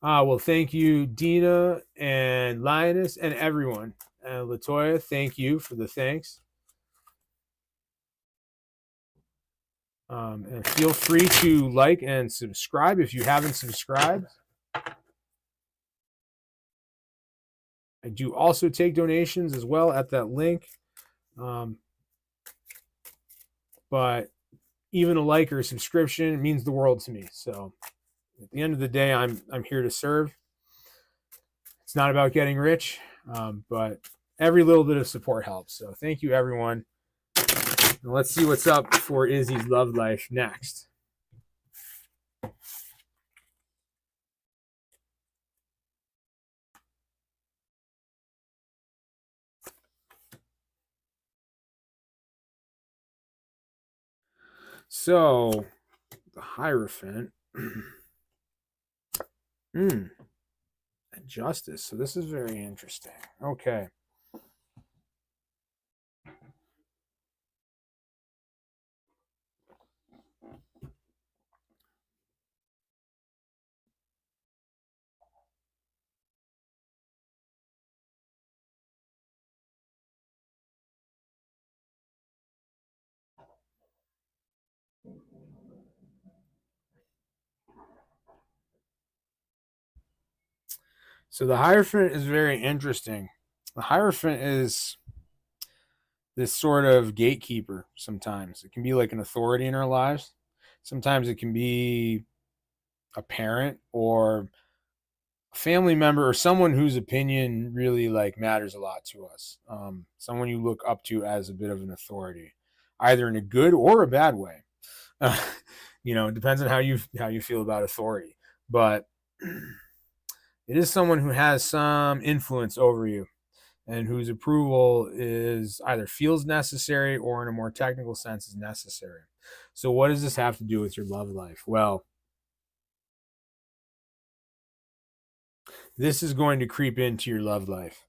[SPEAKER 1] Well, thank you, Dina and Lioness and everyone. And Latoya, thank you for the thanks. And feel free to like and subscribe if you haven't subscribed. I do also take donations as well at that link. But even a like or a subscription means the world to me. So at the end of the day, I'm here to serve. It's not about getting rich, but every little bit of support helps. So thank you, everyone. Now let's see what's up for Izzy's love life next. So the Hierophant. And Justice. So this is very interesting. Okay. So the Hierophant is very interesting. The Hierophant is this sort of gatekeeper sometimes. It can be like an authority in our lives. Sometimes it can be a parent or a family member or someone whose opinion really like matters a lot to us. Someone you look up to as a bit of an authority, either in a good or a bad way. It depends on how you feel about authority. But it is someone who has some influence over you and whose approval is either feels necessary or in a more technical sense is necessary. So what does this have to do with your love life? Well, this is going to creep into your love life.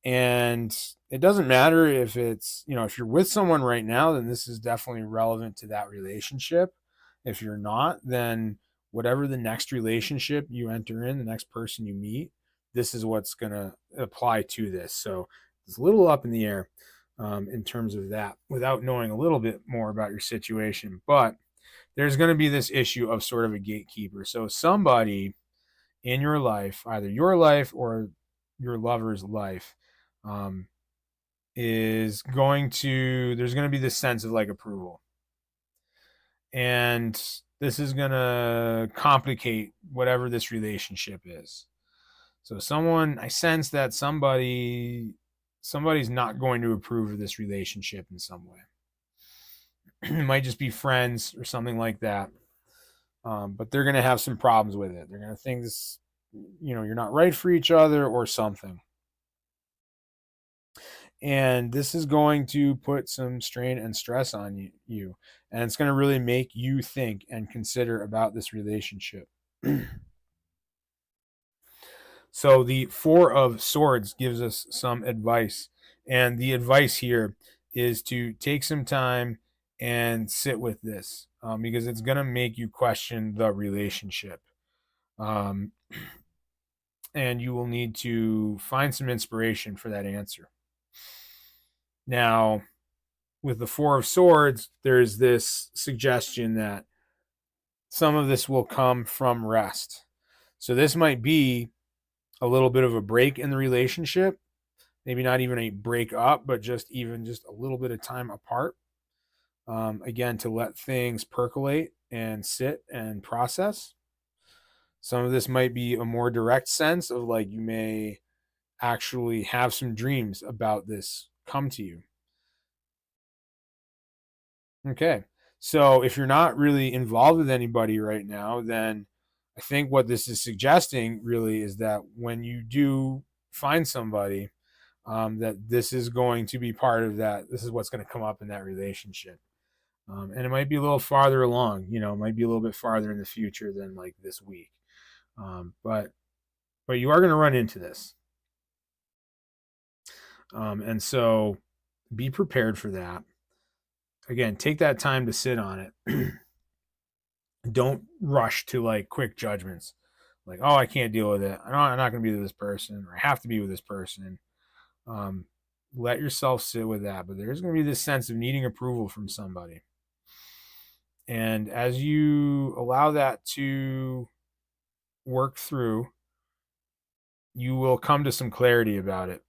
[SPEAKER 1] And it doesn't matter if it's, if you're with someone right now, then this is definitely relevant to that relationship. If you're not, then whatever the next relationship you enter in, the next person you meet, this is what's going to apply to this. So it's a little up in the air in terms of that without knowing a little bit more about your situation. But there's going to be this issue of sort of a gatekeeper. So somebody in your life, either your life or your lover's life, there's going to be this sense of like approval. And this is going to complicate whatever this relationship is. So I sense that somebody's not going to approve of this relationship in some way. It might just be friends or something like that. But they're going to have some problems with it. They're going to think this you're not right for each other or something. And this is going to put some strain and stress on you. And it's going to really make you think and consider about this relationship. So the Four of Swords gives us some advice. And the advice here is to take some time and sit with this, because it's going to make you question the relationship. Um, and you will need to find some inspiration for that answer. Now, with the Four of Swords, there's this suggestion that some of this will come from rest. So this might be a little bit of a break in the relationship, maybe not even a break up, but just a little bit of time apart. Again, to let things percolate and sit and process. Some of this might be a more direct sense of like you may actually have some dreams about this come to you. Okay. So if you're not really involved with anybody right now, then I think what this is suggesting really is that when you do find somebody, that this is going to be part of that. This is what's going to come up in that relationship. And it might be a little farther along, it might be a little bit farther in the future than like this week. But you are going to run into this. And so be prepared for that. Again, take that time to sit on it. Don't rush to like quick judgments. Like, oh, I can't deal with it. I'm not going to be with this person, or I have to be with this person. Let yourself sit with that. But there's going to be this sense of needing approval from somebody. And as you allow that to work through, you will come to some clarity about it.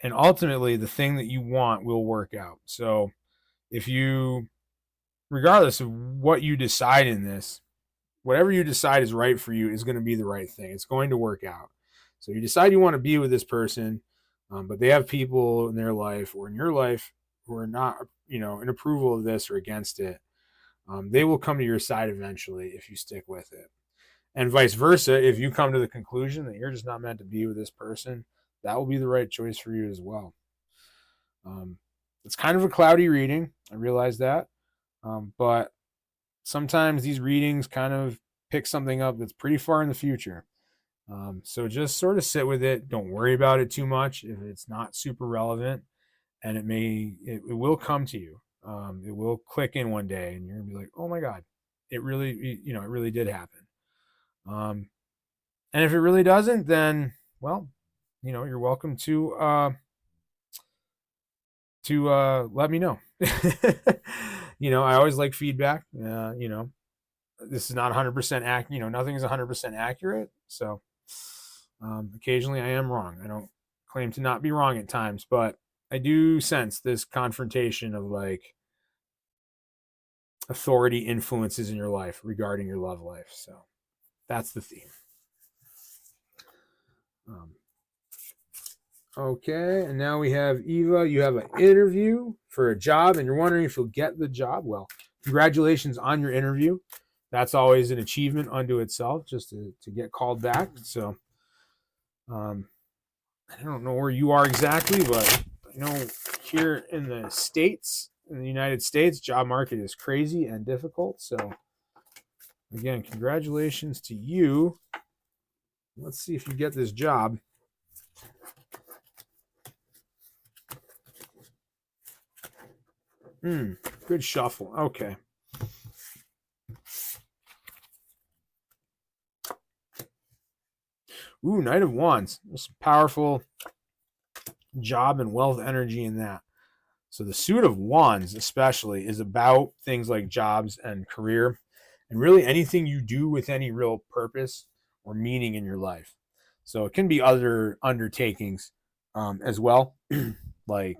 [SPEAKER 1] And ultimately, the thing that you want will work out. So if you, regardless of what you decide in this, whatever you decide is right for you is going to be the right thing. It's going to work out. So you decide you want to be with this person, but they have people in their life or in your life who are not, in approval of this or against it. They will come to your side eventually if you stick with it. And vice versa, if you come to the conclusion that you're just not meant to be with this person, that will be the right choice for you as well. It's kind of a cloudy reading. I realize that. But sometimes these readings kind of pick something up that's pretty far in the future. So just sort of sit with it. Don't worry about it too much if it's not super relevant, and it will come to you. It will click in one day, and you're gonna be like, "Oh my God, it really did happen." And if it really doesn't, then well, you're welcome to let me know. I always like feedback. This is not 100% accurate. Nothing is 100% accurate. So occasionally I am wrong. I don't claim to not be wrong at times, but I do sense this confrontation of like authority influences in your life regarding your love life. So that's the theme. Okay, and now we have Eva. You have an interview for a job, and you're wondering if you'll get the job. Well, congratulations on your interview. That's always an achievement unto itself, just to get called back. So, I don't know where you are exactly, but I know here in the States, in the United States, job market is crazy and difficult. So, again, congratulations to you. Let's see if you get this job. Good shuffle. Okay. Ooh, Knight of Wands. There's some powerful job and wealth energy in that. So the suit of wands especially is about things like jobs and career and really anything you do with any real purpose or meaning in your life. So it can be other undertakings as well. Like,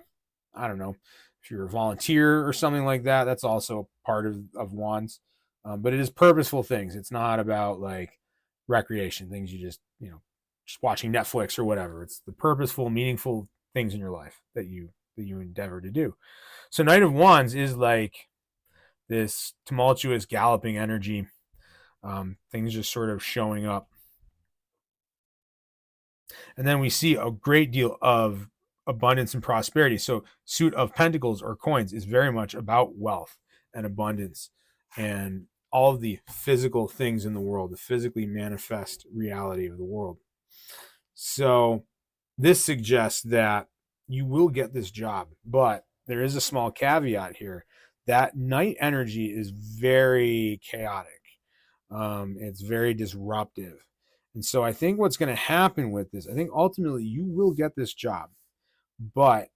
[SPEAKER 1] I don't know, if you're a volunteer or something like that, that's also part of wands. But it is purposeful things. It's not about like recreation, things you just watching Netflix or whatever. It's the purposeful, meaningful things in your life that you endeavor to do. So Knight of Wands is like this tumultuous, galloping energy. Things just sort of showing up. And then we see a great deal of abundance and prosperity. So, suit of pentacles or coins is very much about wealth and abundance and all of the physical things in the world, the physically manifest reality of the world. So, this suggests that you will get this job, but there is a small caveat here. That night energy is very chaotic. It's very disruptive. And so I think what's going to happen with this, I think ultimately you will get this job, but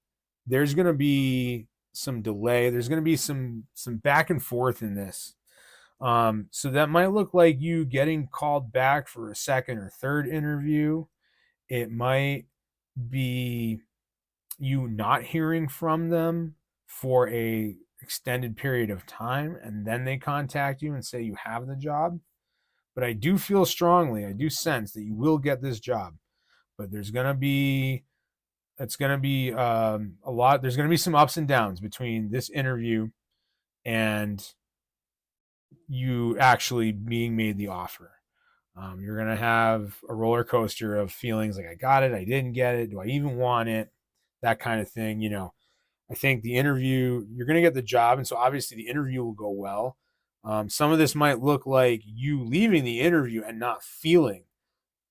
[SPEAKER 1] there's going to be some delay. There's going to be some back and forth in this. So that might look like you getting called back for a second or third interview. It might be you not hearing from them for a extended period of time, and then they contact you and say you have the job. But I do feel strongly, I do sense that you will get this job. But there's going to be, it's going to be a lot, there's going to be some ups and downs between this interview and you actually being made the offer. You're going to have a roller coaster of feelings like, I got it, I didn't get it, do I even want it? That kind of thing. I think the interview, you're going to get the job. And so obviously the interview will go well. Some of this might look like you leaving the interview and not feeling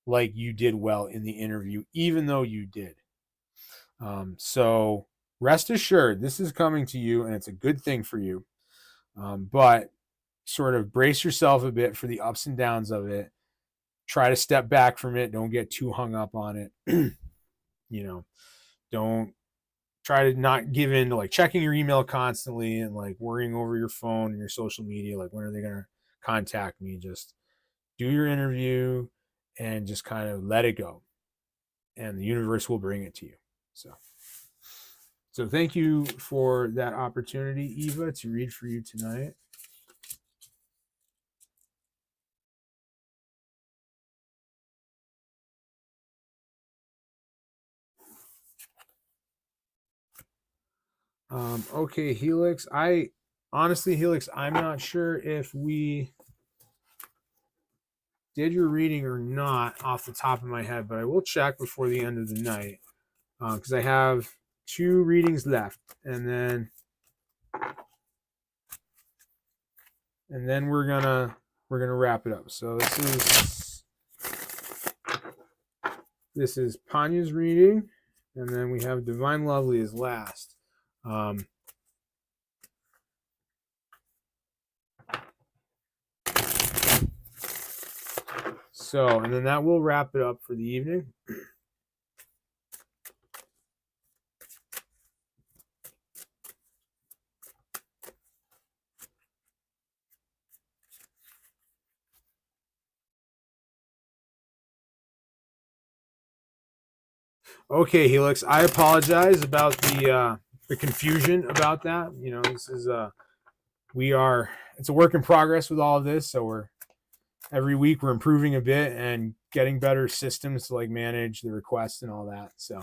[SPEAKER 1] like you did well in the interview, even though you did. So rest assured, this is coming to you and it's a good thing for you. But sort of brace yourself a bit for the ups and downs of it. Try to step back from it. Don't get too hung up on it. Don't try to not give in to like checking your email constantly and like worrying over your phone and your social media. Like, when are they going to contact me? Just do your interview and just kind of let it go. And the universe will bring it to you. So thank you for that opportunity, Eva, to read for you tonight. Okay, Helix. Honestly, Helix, I'm not sure if we did your reading or not off the top of my head, but I will check before the end of the night because I have 2 readings left, and then we're gonna wrap it up. So this is Panya's reading, and then we have Divine Lovely as last. So, and then that will wrap it up for the evening. Okay, Helix. I apologize about the confusion about that. This is it's a work in progress with all of this. So every week we're improving a bit and getting better systems to like manage the requests and all that. So,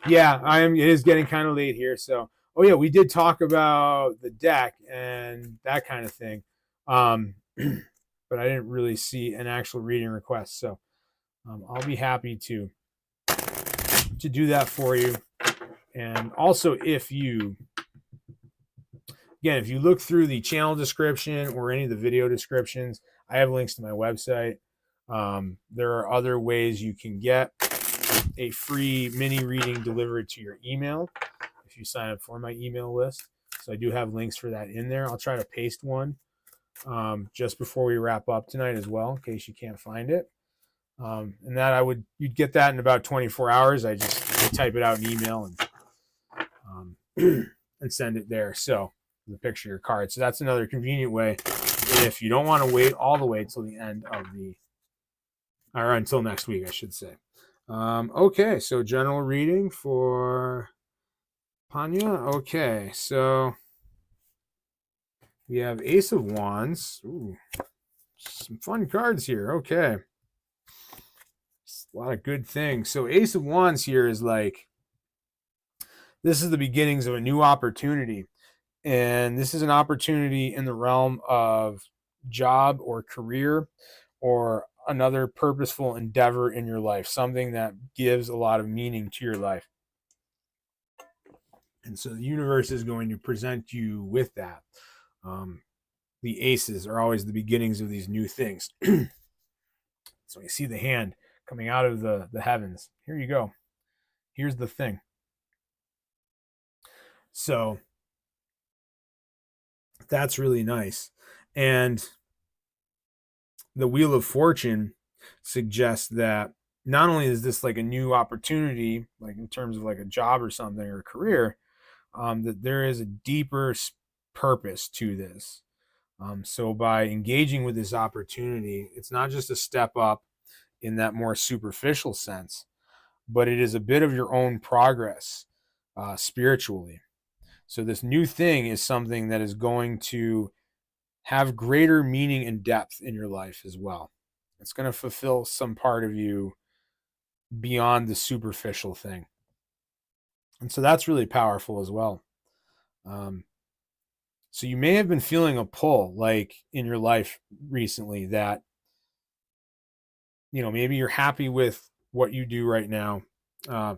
[SPEAKER 1] yeah, it is getting kind of late here. So, oh yeah, we did talk about the deck and that kind of thing. But I didn't really see an actual reading request. So, I'll be happy to do that for you. And also, if you look through the channel description or any of the video descriptions, I have links to my website. There are other ways you can get a free mini reading delivered to your email if you sign up for my email list. So I do have links for that in there. I'll try to paste one just before we wrap up tonight as well, in case you can't find it. And that you'd get that in about 24 hours. I just type it out in email and and send it there. So the picture of your card. So that's another convenient way if you don't want to wait all the way till the end of or until next week, I should say. Okay, so general reading for Panya. Okay, so we have Ace of Wands. Ooh, some fun cards here. Okay. A lot of good things. So Ace of Wands here is like this is the beginnings of a new opportunity. And this is an opportunity in the realm of job or career or another purposeful endeavor in your life, something that gives a lot of meaning to your life. And so the universe is going to present you with that. The aces are always the beginnings of these new things. So you see the hand coming out of the heavens. Here you go. Here's the thing. So that's really nice. And the Wheel of Fortune suggests that not only is this like a new opportunity, like in terms of like a job or something or a career, that there is a deeper purpose to this. So by engaging with this opportunity, it's not just a step up in that more superficial sense, but it is a bit of your own progress spiritually. So this new thing is something that is going to have greater meaning and depth in your life as well. It's going to fulfill some part of you beyond the superficial thing. And so that's really powerful as well. So you may have been feeling a pull like in your life recently that, maybe you're happy with what you do right now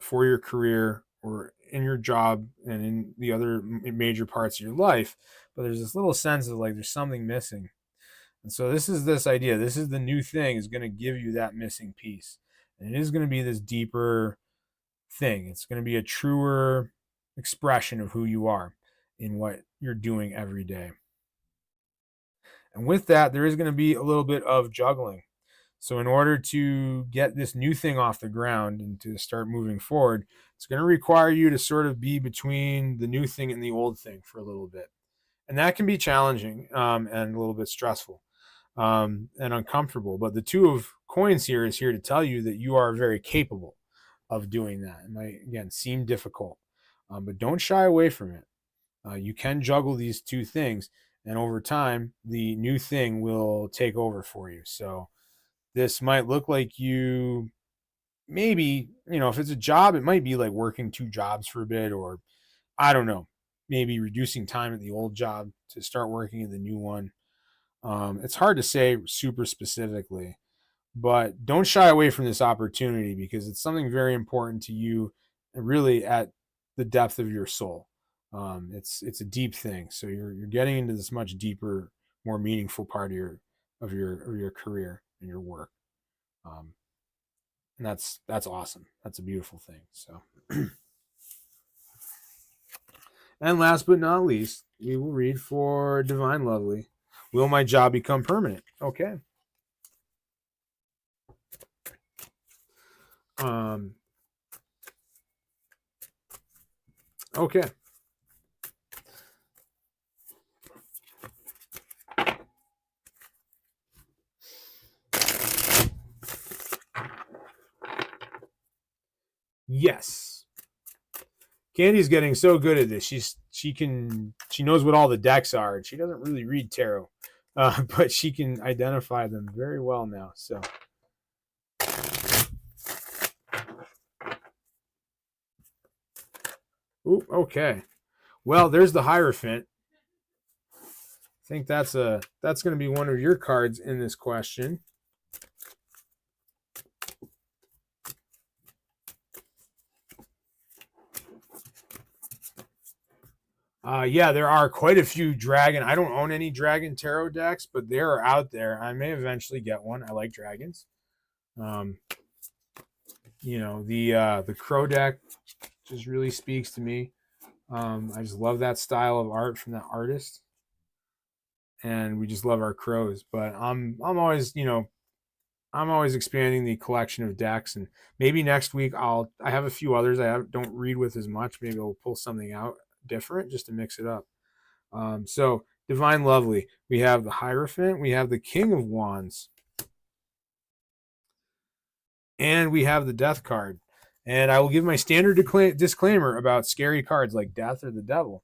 [SPEAKER 1] for your career or in your job and in the other major parts of your life. But there's this little sense of like there's something missing. And so this is this idea. This is the new thing is going to give you that missing piece. And it is going to be this deeper thing. It's going to be a truer expression of who you are in what you're doing every day. And with that, there is going to be a little bit of juggling. So in order to get this new thing off the ground and to start moving forward, it's going to require you to sort of be between the new thing and the old thing for a little bit. And that can be challenging and a little bit stressful and uncomfortable. But the two of coins here is here to tell you that you are very capable of doing that. It might, again, seem difficult, but don't shy away from it. You can juggle these two things, and over time, the new thing will take over for you. So this might look like you maybe, if it's a job, it might be like working two jobs for a bit, or I don't know, maybe reducing time at the old job to start working at the new one. It's hard to say super specifically, but don't shy away from this opportunity because it's something very important to you and really at the depth of your soul. It's a deep thing. So you're getting into this much deeper, more meaningful part of your career and your work. And that's awesome. That's a beautiful thing. So and last but not least, we will read for Divine Lovely. Will my job become permanent? Okay. Okay. Yes. Candy's getting so good at this. She knows what all the decks are. She doesn't really read tarot, but she can identify them very well now. So, oop, okay. Well, there's the Hierophant. I think that's going to be one of your cards in this question. Yeah, there are quite a few dragon. I don't own any dragon tarot decks, but they are out there. I may eventually get one. I like dragons. The crow deck just really speaks to me. I just love that style of art from that artist, and we just love our crows. But I'm always I'm always expanding the collection of decks, and maybe next week I have a few others don't read with as much. Maybe I'll pull something out different just to mix it up. So Divine Lovely, we have the Hierophant, we have the King of Wands, and we have the Death card. And I will give my standard disclaimer about scary cards like Death or the Devil.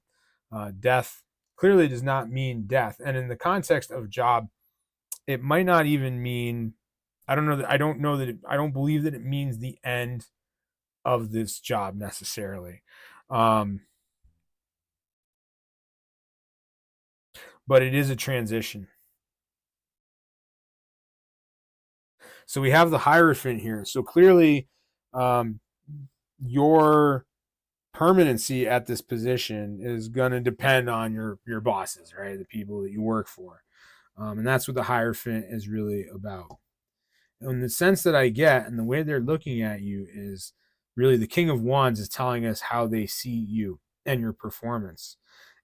[SPEAKER 1] Death clearly does not mean death, and in the context of job, it might not even mean. I don't know that. I don't believe that it means the end of this job necessarily. But it is a transition. So we have the Hierophant here. So clearly, your permanency at this position is going to depend on your bosses, right? The people that you work for. And that's what the Hierophant is really about. In the sense that I get and the way they're looking at you is really the King of Wands is telling us how they see you and your performance.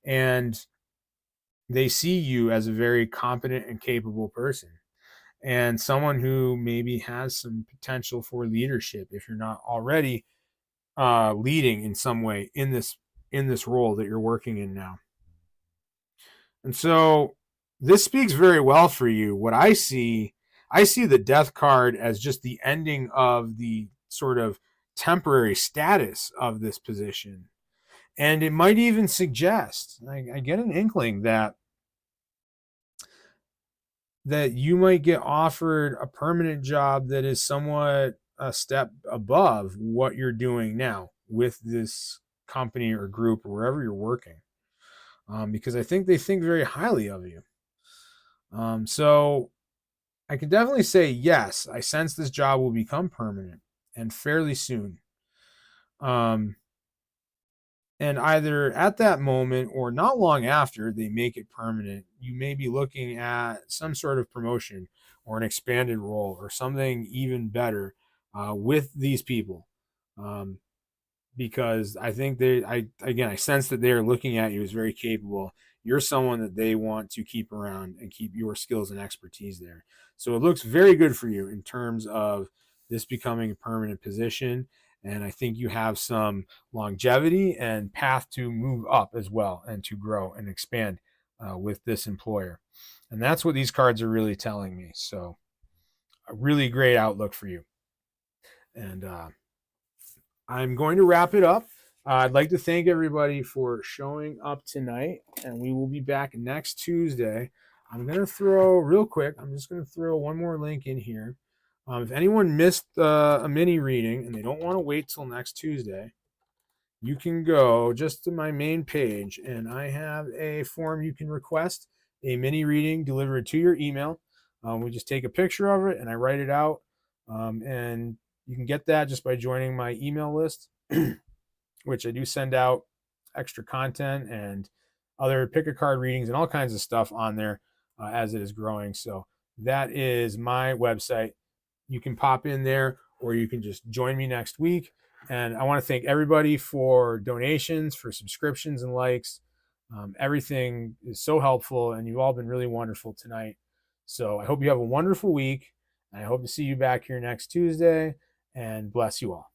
[SPEAKER 1] And they see you as a very competent and capable person and someone who maybe has some potential for leadership if you're not already leading in some way in this role that you're working in now. And so this speaks very well for you. What I see the Death card as just the ending of the sort of temporary status of this position. And it might even suggest, I get an inkling that you might get offered a permanent job that is somewhat a step above what you're doing now with this company or group or wherever you're working. Because I think they think very highly of you. So I can definitely say yes, I sense this job will become permanent and fairly soon. And either at that moment or not long after they make it permanent, you may be looking at some sort of promotion or an expanded role or something even better with these people. Because I think I sense that they're looking at you as very capable. You're someone that they want to keep around and keep your skills and expertise there. So it looks very good for you in terms of this becoming a permanent position. And I think you have some longevity and path to move up as well and to grow and expand with this employer. And that's what these cards are really telling me. So a really great outlook for you. And I'm going to wrap it up. I'd like to thank everybody for showing up tonight, and we will be back next Tuesday. I'm going to throw real quick, I'm just going to throw one more link in here. If anyone missed a mini reading and they don't want to wait till next Tuesday, you can go just to my main page, and I have a form you can request a mini reading delivered to your email. We just take a picture of it, and I write it out, and you can get that just by joining my email list, which I do send out extra content and other pick a card readings and all kinds of stuff on there as it is growing. So that is my website. You can pop in there or you can just join me next week. And I want to thank everybody for donations, for subscriptions and likes. Everything is so helpful, and you've all been really wonderful tonight. So I hope you have a wonderful week. I hope to see you back here next Tuesday, and bless you all.